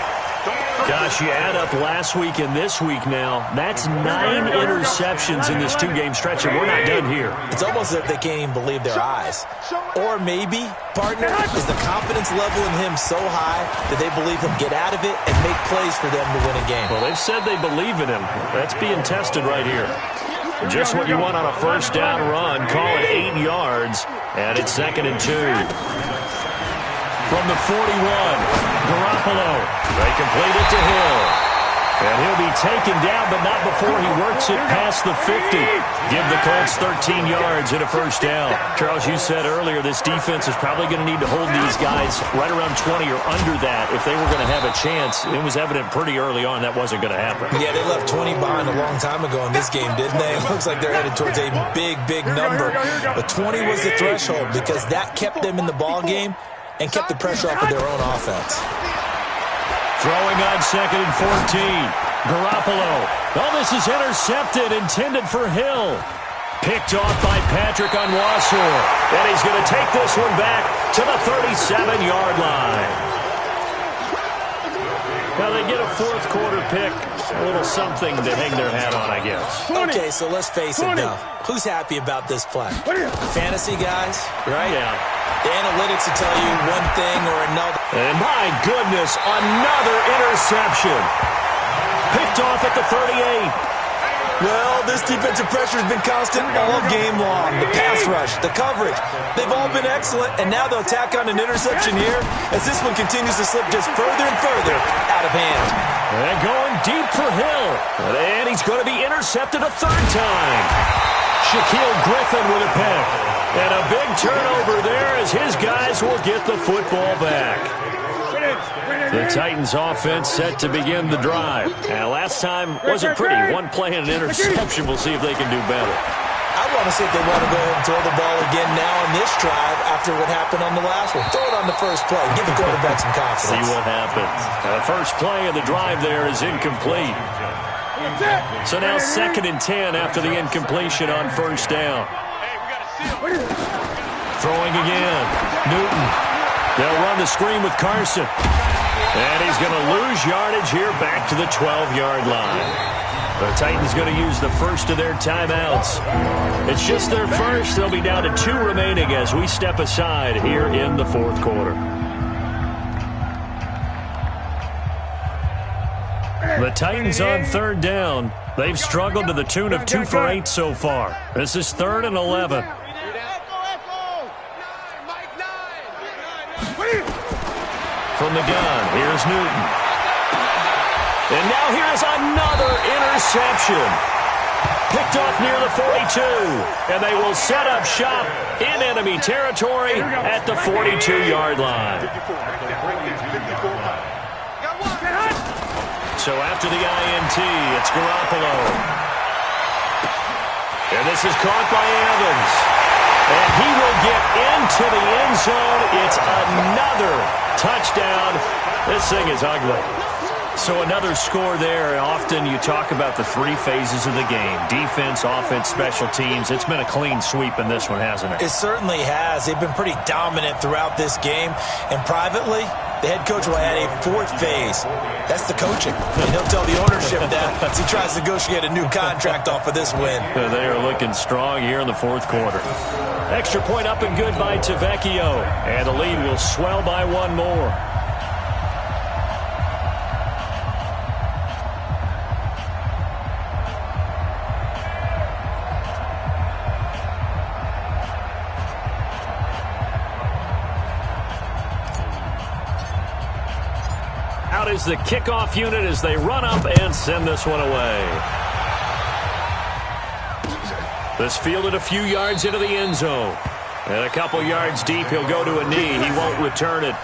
Gosh, you add up last week and this week now. That's 9 interceptions in this 2-game stretch, and we're not done here. It's almost as if they can't even believe their eyes. Or maybe, partner, is the confidence level in him so high that they believe he'll get out of it and make plays for them to win a game. Well, they've said they believe in him. That's being tested right here. Just what you want on a 1st down run. Call it 8 yards, and it's 2nd and 2. From the 41, Garoppolo. They complete it to Hill. And he'll be taken down, but not before he works it past the 50. Give the Colts 13 yards and a 1st down. Charles, you said earlier this defense is probably going to need to hold these guys right around 20 or under that if they were going to have a chance. It was evident pretty early on that wasn't going to happen. Yeah, they left 20 behind a long time ago in this game, didn't they? It looks like they're headed towards a big, big number. But 20 was the threshold because that kept them in the ball game and kept the pressure off of their own offense. Throwing on 2nd and 14. Garoppolo. Oh, this is intercepted, intended for Hill. Picked off by Patrick on Wasser. And he's going to take this one back to the 37-yard line. Now they get a 4th quarter pick. A little something to hang their hat on, I guess. Okay, so let's face it now. Who's happy about this play? Fantasy guys, right? Yeah. The analytics will tell you one thing or another. And my goodness, another interception. Picked off at the 38. Well, this defensive pressure has been constant all game long. The pass rush, the coverage, they've all been excellent, and now they'll tack on an interception here as this one continues to slip just further and further out of hand. And going deep for Hill, and he's going to be intercepted a third time. Shaquille Griffin with a pick, and a big turnover there as his guys will get the football back. The Titans offense set to begin the drive. And last time wasn't pretty. One play and an interception. We'll see if they can do better. I want to see if they want to go ahead and throw the ball again now on this drive after what happened on the last one. Throw it on the first play. Give the quarterback some confidence. See what happens. The first play of the drive there is incomplete. So now 2nd and 10 after the incompletion on first down. Throwing again. Newton. They'll run the screen with Carson. And he's going to lose yardage here back to the 12-yard line. The Titans going to use the first of their timeouts. It's just their first. They'll be down to 2 remaining as we step aside here in the fourth quarter. The Titans on 3rd down. They've struggled to the tune of 2 for 8 so far. This is 3rd and 11. From the gun, here's Newton. And now here's another interception. Picked off near the 42. And they will set up shop in enemy territory at the 42-yard line. So after the INT, it's Garoppolo. And this is caught by Evans. And he will get into the end zone. It's another touchdown. This thing is ugly. So another score there. Often you talk about the 3 phases of the game. Defense, offense, special teams. It's been a clean sweep in this one, hasn't it? It certainly has. They've been pretty dominant throughout this game. And privately, the head coach will add a 4th phase. That's the coaching. And he'll tell the ownership that as he tries to negotiate a new contract off of this win. They are looking strong here in the fourth quarter. Extra point up and good by Tavecchio. And the lead will swell by 1 more. Out is the kickoff unit as they run up and send this one away. This fielded a few yards into the end zone. And a couple yards deep, he'll go to a knee. He won't return it.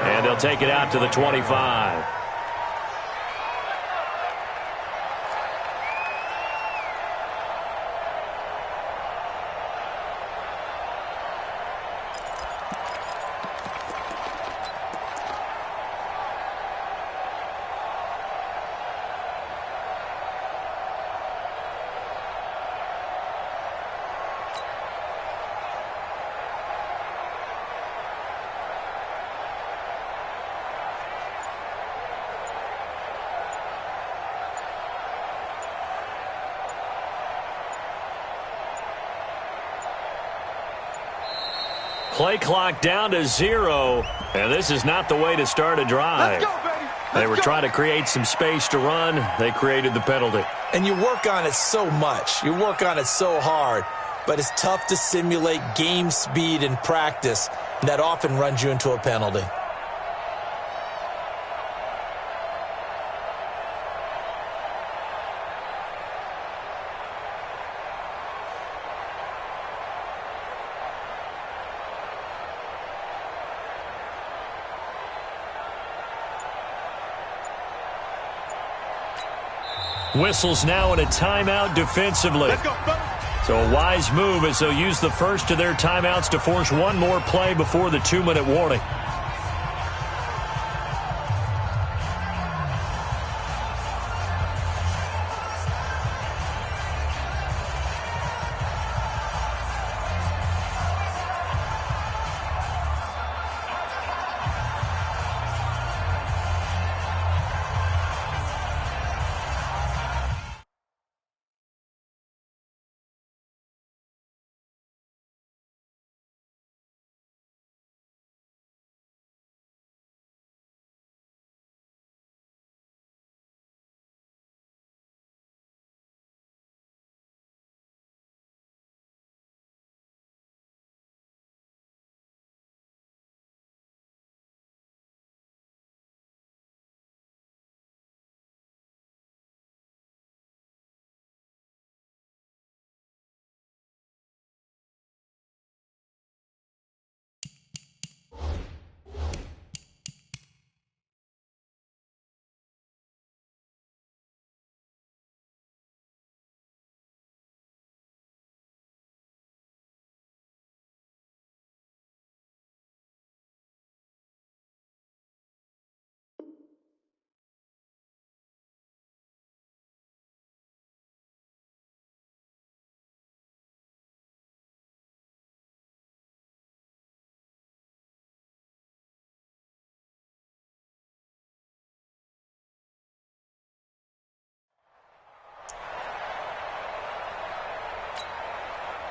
And they'll take it out to the 25. Play clock down to 0, and this is not the way to start a drive. They were trying to create some space to run. They created the penalty. And you work on it so much. You work on it so hard. But it's tough to simulate game speed in practice. And that often runs you into a penalty. Whistles now in a timeout defensively. So a wise move as they'll use the first of their timeouts to force one more play before the 2-minute warning.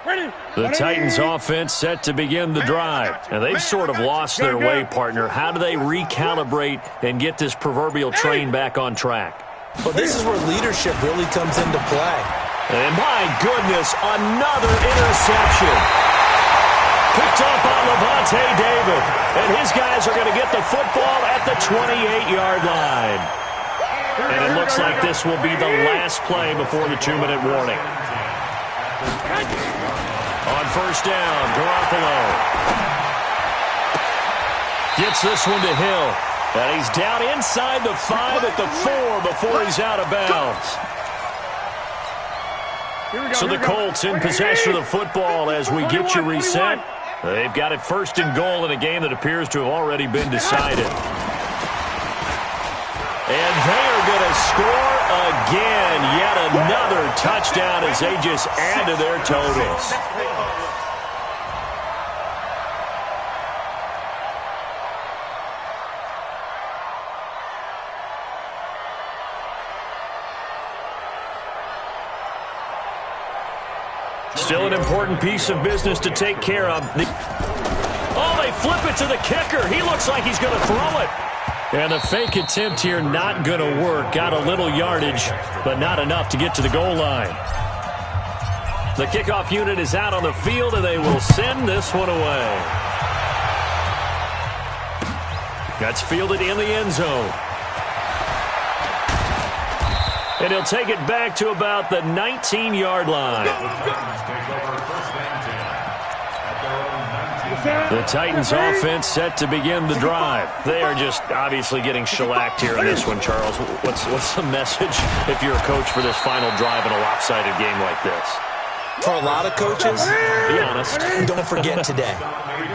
The Titans offense set to begin the drive. And they've sort of lost their way, partner. How do they recalibrate and get this proverbial train back on track? Well, this is where leadership really comes into play. And my goodness, another interception. Picked up by Levante David. And his guys are going to get the football at the 28-yard line. And it looks like this will be the last play before the 2-minute warning. On first down, Garoppolo gets this one to Hill. And he's down inside the 5 at the 4 before he's out of bounds. So the Colts in possession of the football as we get you reset. They've got it first and goal in a game that appears to have already been decided. And they are going to score again. Yet another touchdown as they just add to their totals. Still an important piece of business to take care of. Oh, they flip it to the kicker. He looks like he's going to throw it. And the fake attempt here not going to work. Got a little yardage, but not enough to get to the goal line. The kickoff unit is out on the field, and they will send this one away. That's fielded in the end zone. And he'll take it back to about the 19-yard line. The Titans offense set to begin the drive. They are just obviously getting shellacked here in this one, Charles. What's the message if you're a coach for this final drive in a lopsided game like this? For a lot of coaches, be honest. Don't forget today.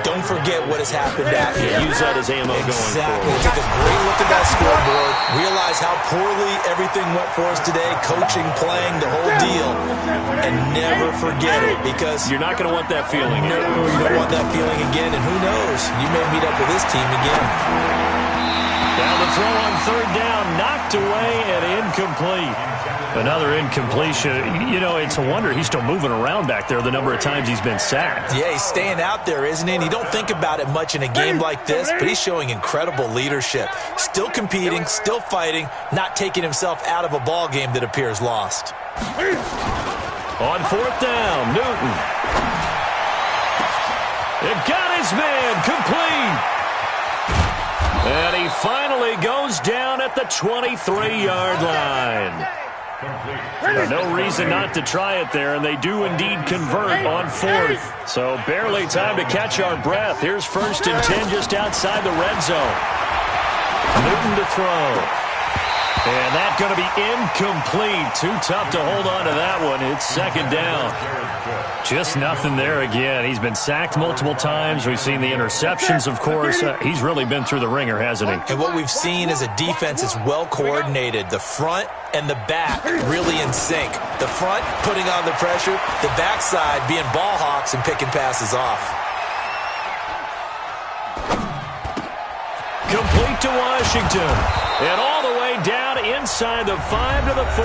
Don't forget what has happened out here. Use that as ammo going forward. Take a great look at that scoreboard. Realize how poorly everything went for us today. Coaching, playing, the whole deal. And never forget it, because you're not going to want that feeling. No, you don't want that feeling again. And who knows? You may meet up with this team again. Down the throw on third down. Knocked away and incomplete. Another incompletion. You know, it's a wonder he's still moving around back there the number of times he's been sacked. Yeah, he's staying out there, isn't he? And you don't think about it much in a game like this, but he's showing incredible leadership. Still competing, still fighting, not taking himself out of a ball game that appears lost. On fourth down, Newton. It got his man complete. And he finally goes down at the 23-yard line. No reason not to try it there, and they do indeed convert on fourth. So barely time to catch our breath. Here's first and 10 just outside the red zone. Newton to throw. And that's going to be incomplete. Too tough to hold on to that one. It's second down. Just nothing there again. He's been sacked multiple times. We've seen the interceptions, of course. He's really been through the ringer, hasn't he? And what we've seen is a defense that's well coordinated. The front and the back really in sync. The front putting on the pressure. The backside being ball hawks and picking passes off. Complete to Washington. And all the way down inside the 5 to the 4.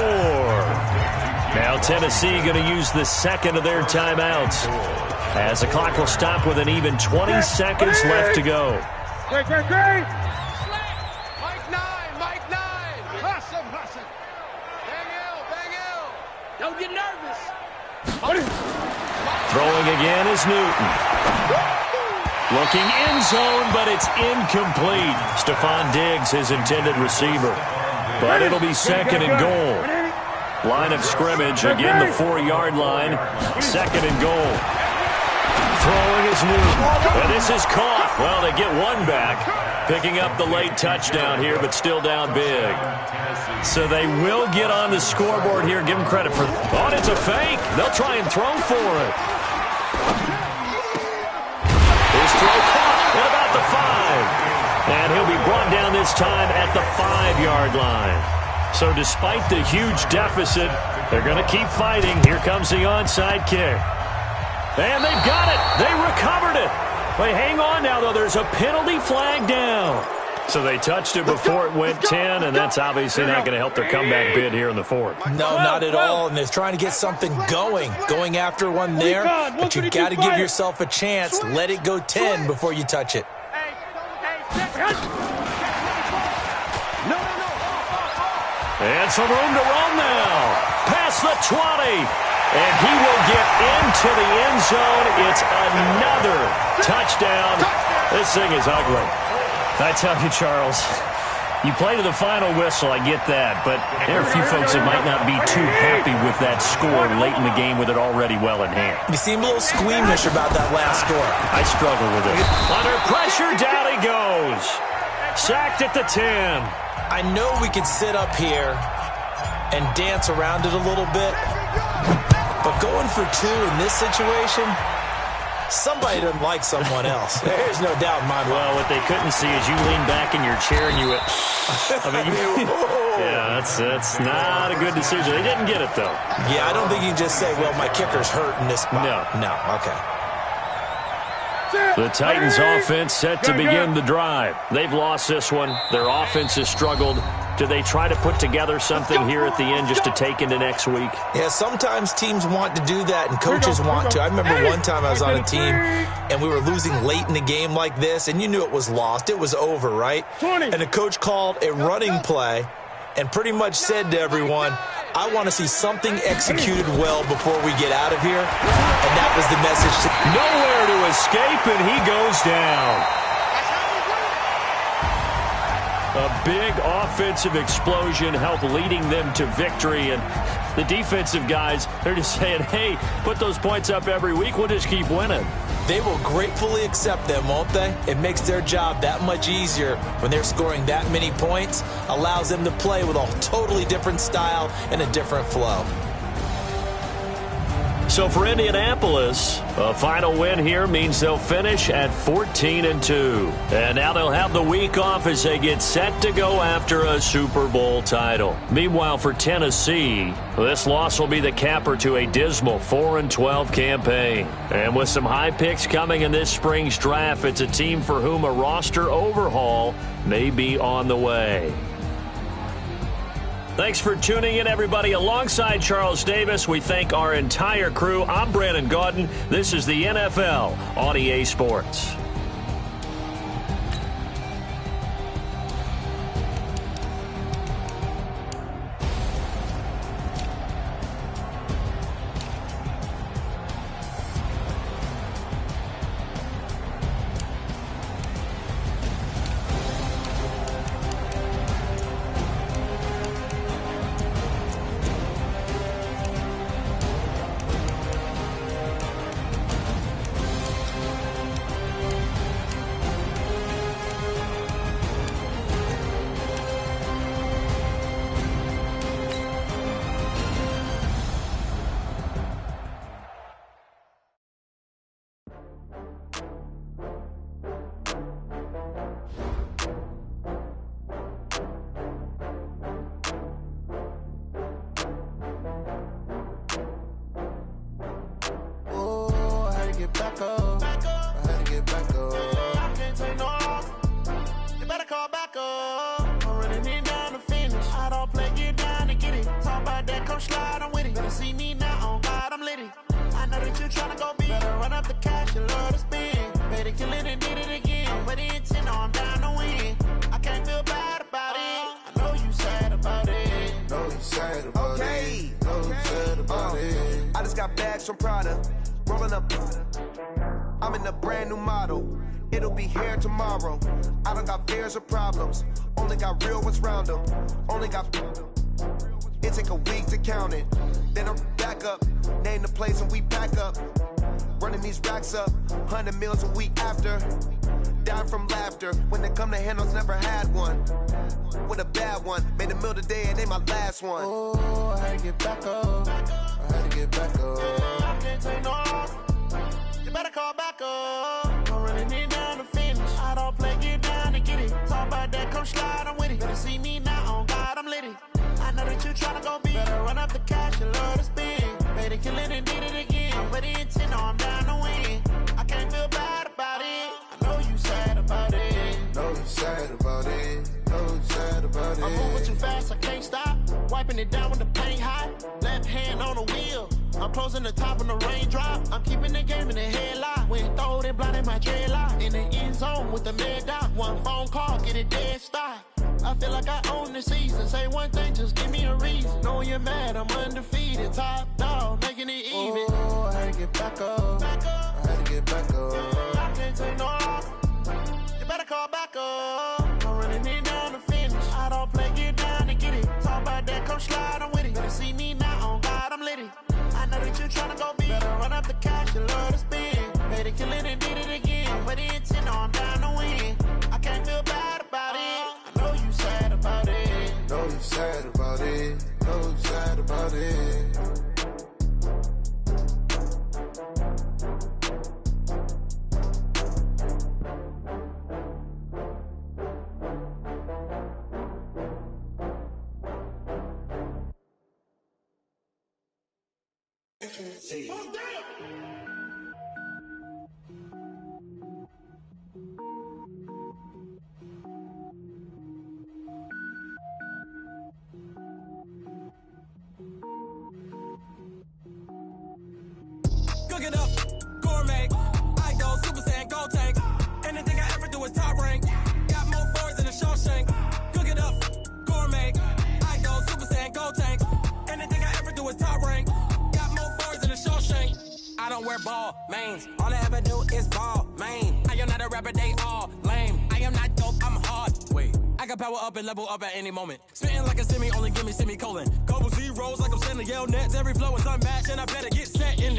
Now Tennessee going to use the second of their timeouts, as the clock will stop with an even 20 seconds left to go. Great. Mike 9. Bang L. Don't get nervous. Throwing again is Newton. Looking end zone, but it's incomplete. Stephon Diggs, his intended receiver. But it'll be second and goal. Line of scrimmage, again the 4-yard line. Second and goal. Throwing is Newton. And this is caught. Well, they get one back. Picking up the late touchdown here, but still down big. So they will get on the scoreboard here. Give them credit for it. Oh, it's a fake. They'll try and throw for it. His throw caught at about the 5. And he'll be brought down this time at the 5-yard line. So despite the huge deficit, they're going to keep fighting. Here comes the onside kick. And they've got it. They recovered it. Wait, hang on now, though. There's a penalty flag down. So they touched it before it went 10, and that's obviously not going to help their comeback bid here in the fourth. No, not at all, and they're trying to get something going after one there, but you got to give yourself a chance. Let it go 10 before you touch it. And some room to run now. Past the 20. And he will get into the end zone. It's another touchdown. This thing is ugly. I tell you, Charles, you play to the final whistle, I get that, but there are a few folks that might not be too happy with that score late in the game with it already well in hand. You seem a little squeamish about that last score. I struggle with it. Under pressure, down he goes. Sacked at the 10. I know we could sit up here and dance around it a little bit, but going for 2 in this situation, somebody doesn't like someone else. There's no doubt in my mind. Well, what they couldn't see is you lean back in your chair and you went, yeah, that's not a good decision. They didn't get it, though. Yeah, I don't think you can just say, well, my kicker's hurt in this spot. No, okay. The Titans offense set to begin the drive. They've lost this one. Their offense has struggled. Do they try to put together something here at the end just to take into next week? Yeah, sometimes teams want to do that and coaches want to. I remember one time I was on a team and we were losing late in the game like this, and you knew it was lost. It was over, right? And the coach called a running play and pretty much said to everyone, I want to see something executed well before we get out of here. And that was the message. Nowhere to escape, and he goes down. A big offensive explosion helped leading them to victory. And the defensive guys, they're just saying, hey, put those points up every week. We'll just keep winning. They will gratefully accept them, won't they? It makes their job that much easier when they're scoring that many points. Allows them to play with a totally different style and a different flow. So for Indianapolis, a final win here means they'll finish at 14-2. And now they'll have the week off as they get set to go after a Super Bowl title. Meanwhile, for Tennessee, this loss will be the capper to a dismal 4-12 campaign. And with some high picks coming in this spring's draft, it's a team for whom a roster overhaul may be on the way. Thanks for tuning in, everybody. Alongside Charles Davis, we thank our entire crew. I'm Brandon Gaudin. This is the NFL on EA Sports. From Prada, rolling up. I'm in a brand new model. It'll be here tomorrow. I don't got fears or problems. Only got real ones round them. Only got. It take a week to count it. Then I'm back up. Name the place and we pack up. Running these racks up. 100 meals a week after. Down from laughter. When they come to handles, never had one. With a bad one. Made a meal today and they my last one. Oh, I had to get back up. I had to get back up. I can't take no off. You better call back up. I'm running it down to finish. I don't play, get down and get it. Talk about that, come slide, I'm with it. Better see me now, on God, I'm litty. I know that you tryna go big. Better run up the cash, you love to spin. Better kill it and did it again. I'm with the intent, no, I'm down to win. I can't feel bad about it. I know you sad about it. Know you sad about it. fast, I can't stop. Wiping it down when the paint hot. Left hand on the wheel. I'm closing the top when the raindrop. I'm keeping the game in the headlock. When throw it blind in my dreadlock. In the end zone with the mad dot. One phone call, get it dead stop. I feel like I own the season. Say one thing, just give me a reason. Know you're mad, I'm undefeated. Top dog, making it even. Oh, I had to get back up. I had to get back up. I can't take no off. You better call back up. I'm running it down to finish. I don't play, get down to get it. Talk about that, come slide, I'm with it. Better see me now, on God, I'm lit it. I know that you tryna go big. Better run up the cash, you love to spend. Better kill it and did it again. But the intent, I'm down to win. I can't feel bad about it. I know you sad about it. Know you sad about it. Know you sad about it. Cook it up, gourmet. I go Super Saiyan, gold tank. Anything I ever do is top rank. Got more boys than a Shawshank. Cook it up, gourmet. I go Super Saiyan, gold tank. Anything I ever do is top rank. Got more boys than a Shawshank. I don't wear ball mains. All I ever do is ball main. I am not a rapper, they all lame. I am not dope, I'm hard. Wait, I can power up and level up at any moment. Spitting like a semi, only give me semicolon. Couple zeros like I'm sending yell nets. Every flow is unmatched and I better get set in.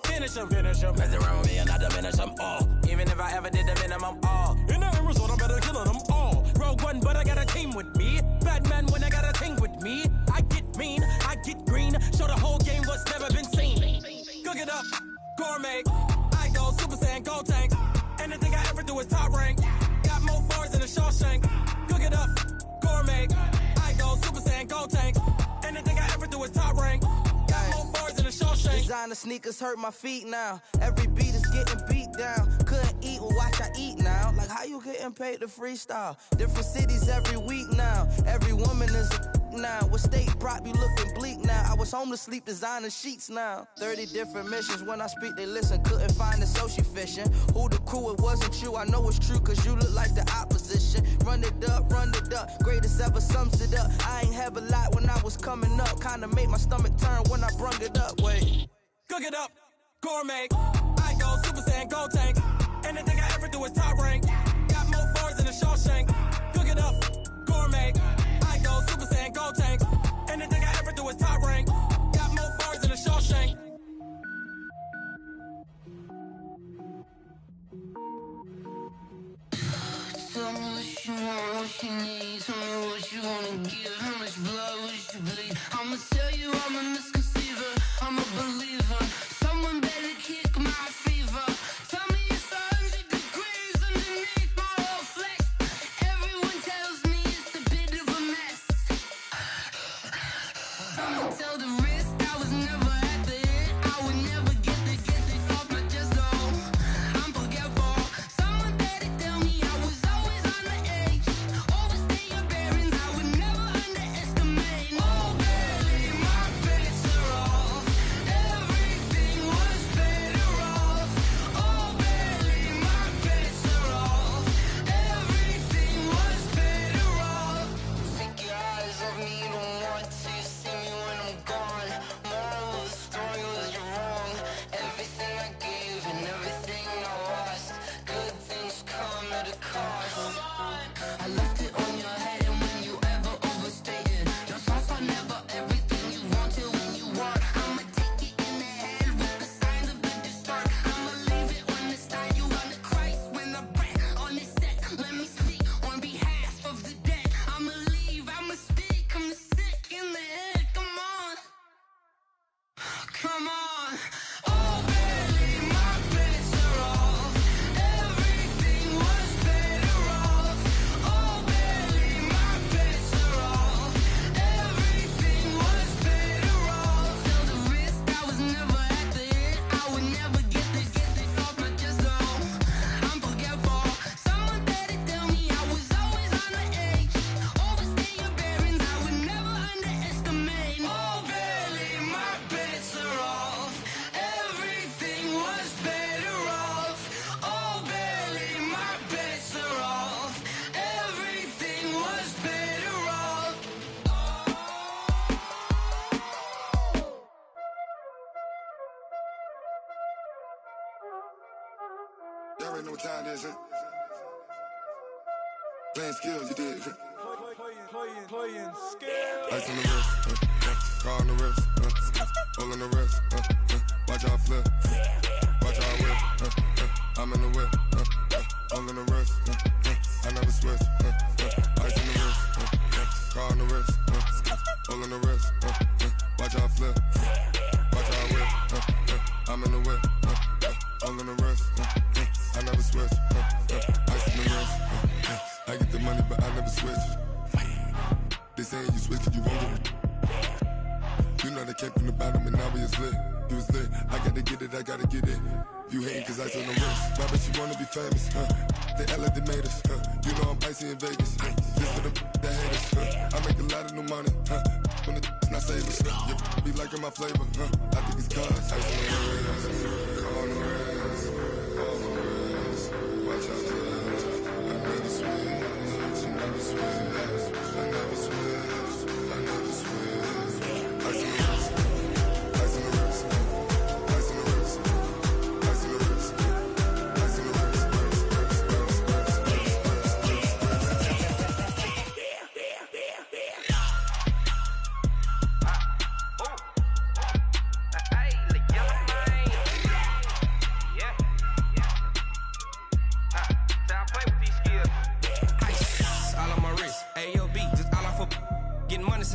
Finish them. Mess around with me and I diminish them all. Even if I ever did the minimum all. In the end result, I'm better killing them all. Rogue One, but I got a team with me. Batman when I got a thing with me. I get mean, I get green. Show the whole game what's never been seen. Cook it up, gourmet. I go Super Saiyan, gold tank. Anything I ever do is top rank. Got more bars than a Shawshank. Cook it up, gourmet. I go Super Saiyan, gold tank. Anything I ever do is top rank. Got more bars than a Shawshank. Designer sneakers hurt my feet now. Every beat is getting beat down. Couldn't eat, well watch I eat now. Like how you getting paid to freestyle? Different cities every week now. Every woman is a now. With state prop, you looking bleak now. I was home to sleep designing sheets now. 30 different missions. When I speak, they listen. Couldn't find it, so she fishing. Who the crew, it wasn't you. I know it's true, cause you look like the opposition. Run it up, greatest ever sums it up. I ain't have a lot when I was coming up. Kinda made my stomach turn when I brung it up. Wait. Cook it up, gourmet. I go Super Saiyan, gold tank. Anything I ever do is top rank. Got more bars than a Shawshank. Cook it up, gourmet. I go Super Saiyan, gold tank. Anything I ever do is top rank. Got more bars than a Shawshank. Tell me what you want, what you need. Tell me what you wanna give. How much blood would you bleed? I'ma tell you I'm a misconceiver. I'm a believer. Someone better kick my fever. Tell me it's 100 degrees underneath my whole flesh. Everyone tells me it's a bit of a mess. Someone tell the risk I was never at the end. I would never get the off my chest though. I'm forgetful. Someone better tell me I was always on the edge. Overstay your bearings. I would never underestimate. already know what time it is, huh? Playing skills, you did. Playing skills. Ice on the wrist, car on the wrist, hole in the wrist, watch out flip, watch out whip, I'm in the whip, hole in the wrist, I never switch, ice on the wrist, car on the wrist, hole in the wrist, watch out flip, watch out whip, I'm in the whip, hole in the wrist, I never switch, ice on the wrist, I get the money but I never switch. They saying you switch it, you won't get it. You know they came from the bottom and now we is lit. You was lit, I gotta get it, I gotta get it. You hating cause ice on the wrist. Why bet you wanna be famous, They act like they made us, You know I'm icy in Vegas, This for the that hate us, I make a lot of new money, When it's not savers, You be liking my flavor, I think it's cause ice on the wrist, on the wrist, on the wrist. Watch out, I never switch, I never switch. I never switch, I never switch. Ice on the wrist, ice on the wrist, ice on the wrist, ice on the wrist, ice on the wrist.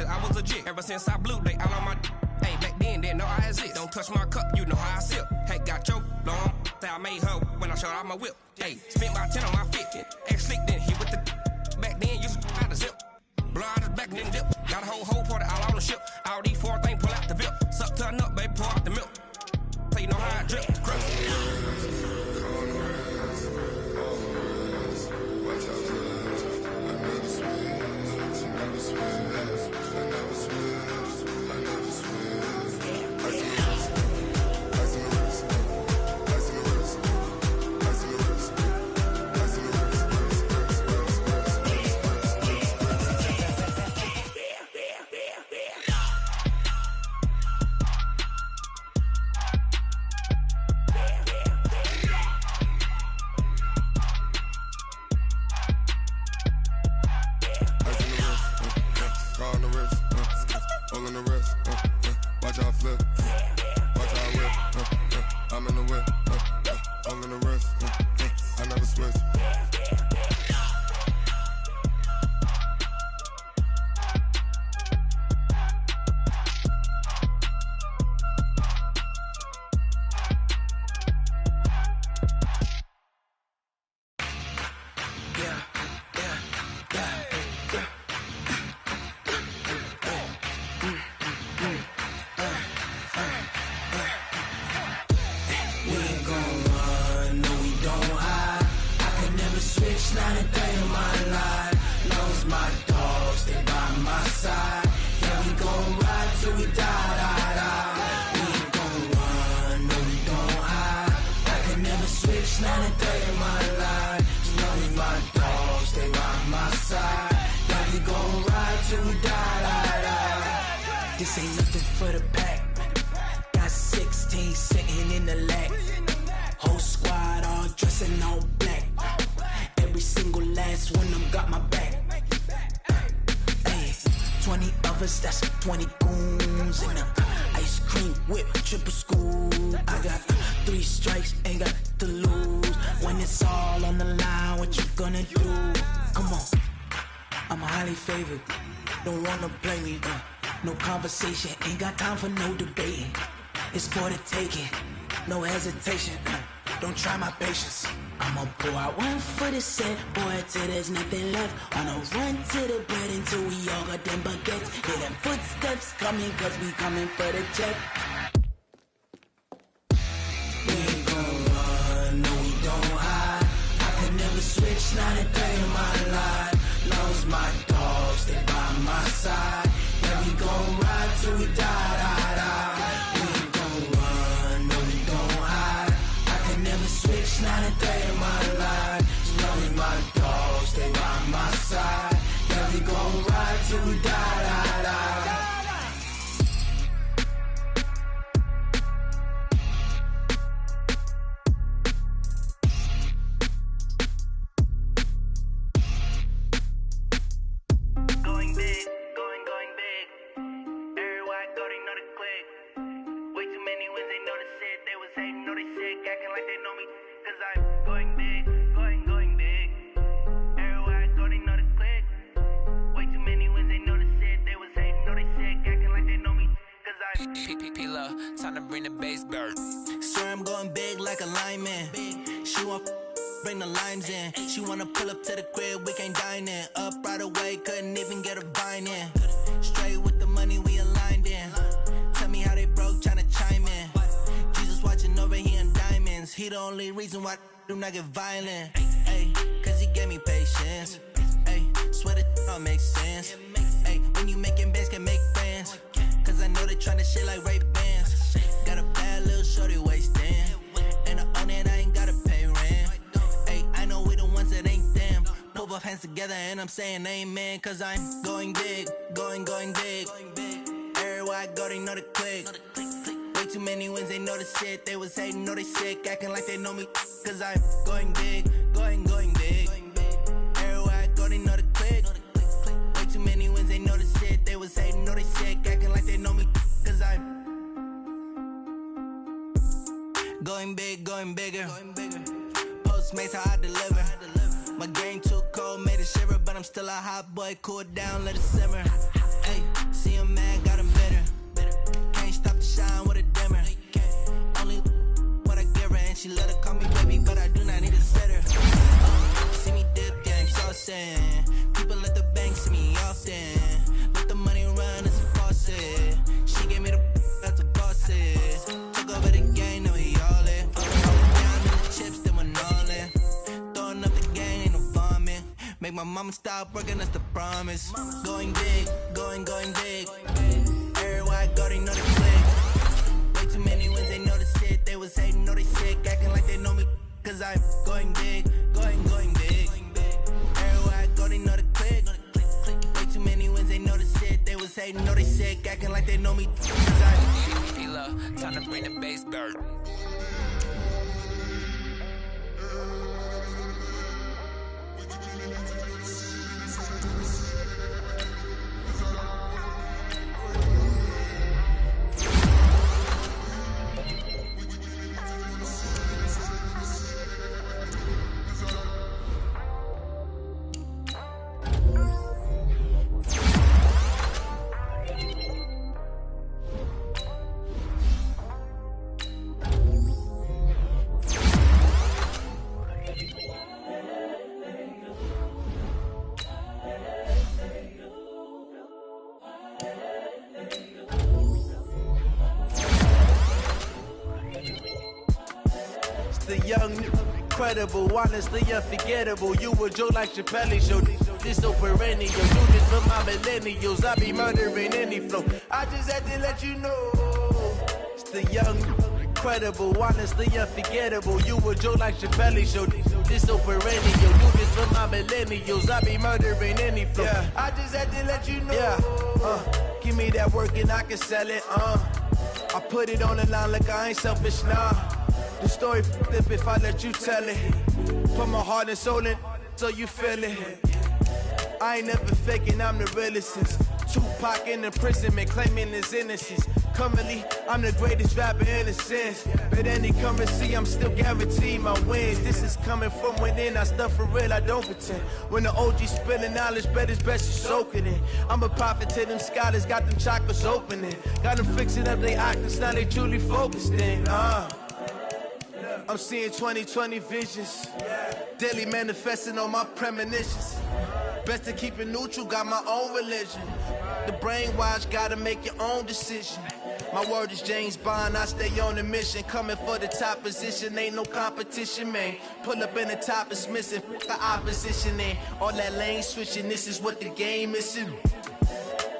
I was legit ever since I blew they all on my hey back then didn't know I exist. Don't touch my cup, you know how I sip. Hey, got your long I made her when I showed out my whip. Hey, spent about 10 on my fit. Ex slick then hit with the back then used to out the zip. Blow out his back then dip. Got a whole party all on the ship. All these four things pull out the VIP. Suck to a nut, baby, pour out the milk. So you know how I drip. This ain't nothing for the pack. Got 16 sitting in the lap. Whole squad all dressing all black. Every single last one of them got my back. Hey, 20 of us, that's 20 goons. And a ice cream whip, triple school. I got 3 strikes, ain't got to lose. When it's all on the line, what you gonna do? Come on, I'm highly favored. Don't wanna play me, no conversation, ain't got time for no debating. It's for the taking, no hesitation. Don't try my patience. I'ma pour out one for the set, boy, till there's nothing left. On a run to the bread until we all got them baguettes. Hear them footsteps coming, cause we coming for the check. We ain't gon' run, no we don't hide. I can never switch, not a day in my life. Lost my dogs, they by my side. Yeah, we gon' ride till we die, die, die. We ain't gon' run, no we don't hide. I can never switch, not a day in my life. As long as my dogs stay by my side. Yeah, we gon' ride till we die, die, die. time to bring the bass back. Swear I'm going big like a lineman. She want bring the limes in. She wanna pull up to the crib, we can't dine in. Up right away, couldn't even get a vine in. Straight with the money we aligned in. Tell me how they broke, tryna chime in. Jesus watching over here in diamonds. He the only reason why I do not get violent. Ay, cause he gave me patience. Ay, swear that all makes sense. Ay, when you making bands, can make friends. Cause I know they tryna shit like Ray-Bans. Got a bad little shorty wasting. And I own it, I ain't gotta pay rent. Ay, I know we the ones that ain't them. Put both hands together and I'm saying amen. Cause I'm going big, going big. Everywhere I go, they know the click. Way too many wins, they know the shit. They was hating, know they sick, acting like they know me. Cause I'm going big, going big. Everywhere I go, they know the click. Way too many wins, they know the shit. They was hating, know they sick, acting like they know me. Cause I'm going big, going bigger. Postmates how I deliver. My game too cold, made it shiver. But I'm still a hot boy, cool down, let it simmer. Hey, see him mad, got him bitter. Can't stop the shine with a dimmer. Only what I give her, and she let her call me baby, but I do not need a sitter. See me dip, gang, saucing. People at the bank see me often. Let the money run, it's a faucet. She gave me the that's a boss it. Took over the game, now we all in. Down in the chips, then we're all in. Throwing up the gang, ain't no vomit. Make my mama stop working, that's the promise. Going big, going big. Everywhere I go, they know the click. Way too many wins, they know the shit. They was hating, know they sick, acting like they know me. Cause I'm going big, going big. Everywhere I go, they know the click. Way too many wins, they know the shit. They was hating, know they sick, acting like they know me. Cause I'm time to bring the bass back. Incredible, honestly unforgettable. You a joke like Chappelle show. This so perennial. Do this for my millennials. I be murdering any flow. I just had to let you know. It's the young, incredible, honestly unforgettable. You a joke like Chappelle show. This so perennial. Do this for my millennials. I be murdering any flow. Yeah. I just had to let you know. Yeah. Give me that work and I can sell it. I put it on the line like I ain't selfish, nah. The story flip if I let you tell it. Put my heart and soul in so you feel it. I ain't never faking, I'm the realest since Tupac in imprisonment, claiming his innocence. Currently, I'm the greatest rapper in a sense. But any currency, I'm still guaranteed my wins. This is coming from within, I stuff for real, I don't pretend. When the OG spilling knowledge, bet it's best you soak it in. I'm a prophet to them scholars, got them chakras opening. Got them fixing up their octaves, now they truly focused in. I'm seeing 2020 visions. Daily manifesting on my premonitions. Best to keep it neutral, got my own religion. The brainwash, gotta make your own decision. My word is James Bond, I stay on a mission. Coming for the top position, ain't no competition, man. Pull up in the top, it's missing, the opposition, and all that lane switching, this is what the game is.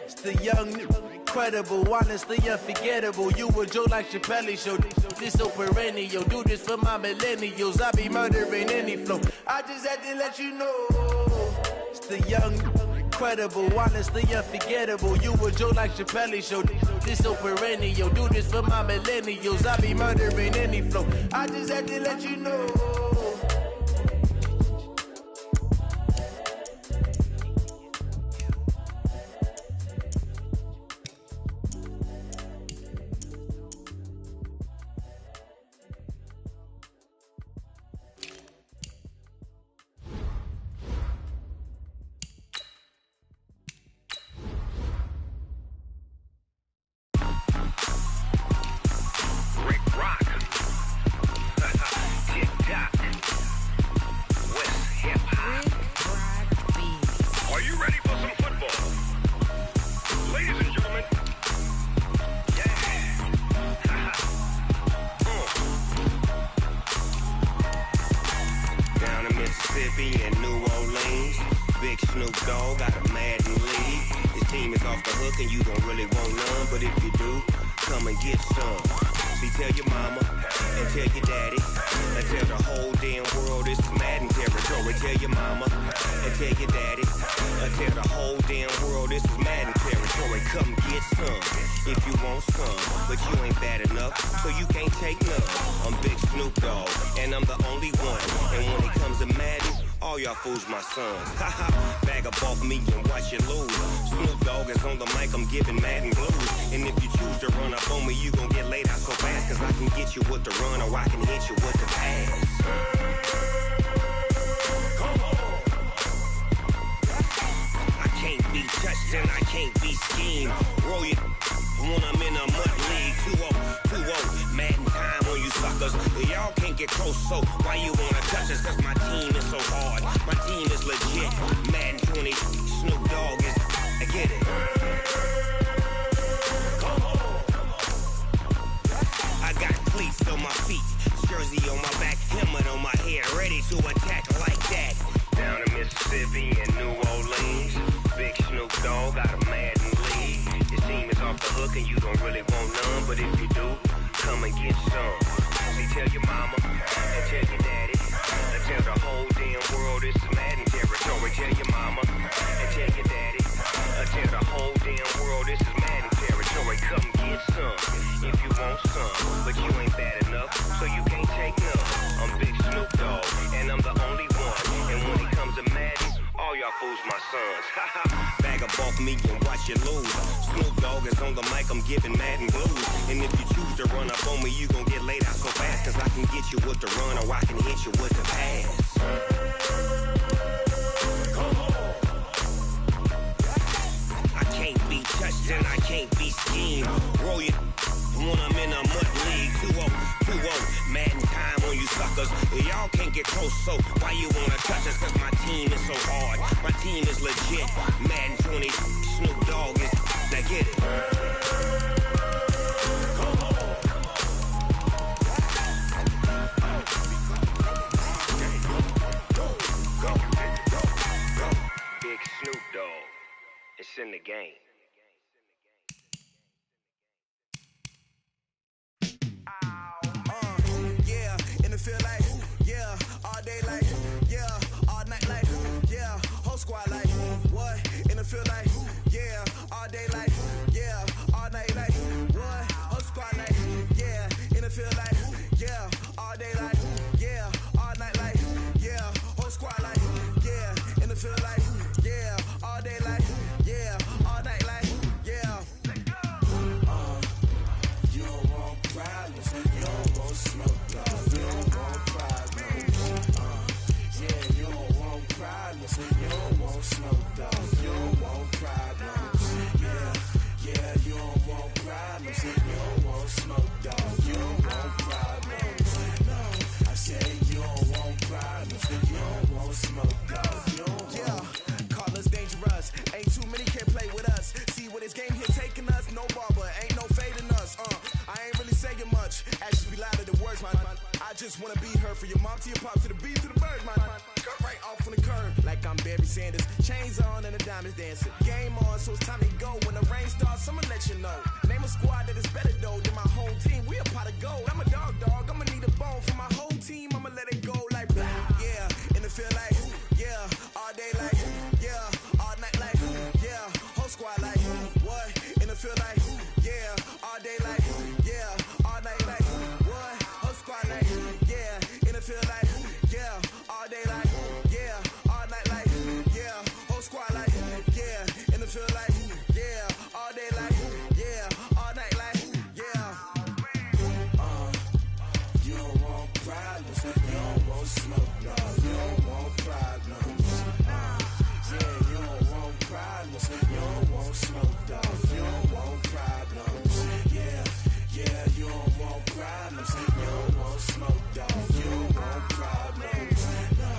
It's the young, incredible, honestly unforgettable. You a joke like Chappelle show. This so perennial. Do this for my millennials. I be murdering any flow. I just had to let you know. It's the young, incredible, honestly unforgettable. You a joke like Chappelle show. This so perennial. Do this for my millennials. I be murdering any flow. I just had to let you know. is off the hook and you don't really want none, but if you do, come and get some. See, tell your mama and tell your daddy and tell the whole damn world it's Madden territory. Tell your mama and tell your daddy and tell the whole damn world this is Madden territory. Come get some if you want some, but you ain't bad enough, so you can't take none. I'm Big Snoop Dogg, and I'm the only one. And when it comes to Madden, all y'all fools my sons. Haha, bag up off me and watch you lose. Snoop Dogg is on the mic, I'm giving Madden blues. And if you choose to run up on me, you gon' get laid out so fast, cause I can get you with the run or I can hit you with the pass. I can't be touched and I can't be schemed. Roll you when I'm in a mud league. 2-0, Madden time on you suckers. Y'all can't get close, so why you wanna touch us? Cause my team is so hard, my team is legit. Madden 20, Snoop Dogg is, I get it. I got cleats on my feet, jersey on my back, helmet on my head, ready to attack like that. Down in Mississippi and New Orleans, Big Snoop Dogg got a Madden league. Your team is off the hook and you don't really want none, but if you do, come and get some. See, tell your mama and tell your daddy and tell the whole damn world it's Madden territory. Tell your mama and tell your daddy and tell the whole damn world this is Madden territory. Come get some if you want some, but you ain't bad enough, so you can't take none. I'm Big Snoop Dogg, and I'm the only one. And when it comes to Madden, all y'all fools my sons. Bag up off me and watch you lose. Snoop Dogg is on the mic, I'm giving Madden blues. And if you choose to run up on me, you gon' get laid out so fast, cause I can get you with the run or I can hit you with the pass. I can't be touched and I can't be schemed. Roll you when I'm in a mud league. 2-0, Madden time on you suckers. Y'all can't get close, so why you wanna touch us? Cause my team is so hard, my team is legit. Madden 20, Snoop Dogg is, now get it. Big Snoop Dogg, it's in the game. Yeah, in the field like, yeah, all day like, yeah, all night like, yeah, whole squad like, what? In the field like, yeah, all day like, yeah, all night like, what? Whole squad like, yeah, in the field like, yeah, all day like, yeah, all night like, yeah, whole squad like, yeah, in the field like, yeah, all day like, yeah, all night like, yeah. You don't want problems, you don't want smoke, dog. You don't want problems. Yeah, you don't want problems, you don't want smoke, dog. You don't want problems. Yeah, you don't want problems, you don't want smoke, dog. You don't want problems. No, I said you don't want problems, you don't want smoke, dog. You don't want. Yeah, call us dangerous. Ain't too many can play with us. See what this game here taking us? No barber, ain't no fading us. I ain't really saying much. Actions be louder than words, man. I just wanna be heard from your mom to your pop to the beat to the bird, man. Cut right off on the curb, like I'm Barry Sanders. Chains on and the diamonds dancing. Game on, so it's time to go. When the rain starts, I'ma let you know. Name a squad that is better though than my whole team. We a pot of gold. I'm a dog. I'ma need a bone for my whole team. I'ma let it go like, yeah. In the field like, yeah. All day like, yeah. All night like, yeah. Whole squad like, what? In the field like, yeah. All day like, yeah. All night like, what? Whole squad like, yeah. In the field like, yeah. All day like, yeah. All night like, yeah. Whole squad like, yeah. In the field like, yeah. All day like, yeah. All night like, yeah. You don't want problems, you don't want smoke, no. You don't want problems. Yeah, you don't want problems, you don't want smoke, dog. You don't want problems. Yeah, you don't want problems, you don't want smoke, dog. You don't want problems. No,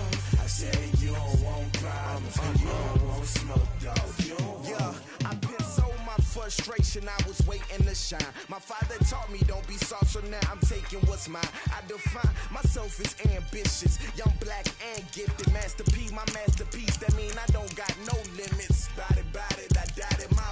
I said you don't want problems, you don't want smoke, dog. You don't want. Yeah, I've been so my frustration, I was waiting to shine. My father taught me don't be soft, so now I'm taking what's mine. I define myself as ambitious, young, black, and gifted. Master P, my masterpiece, that mean I don't got no limits. Bout it, I doubt it, my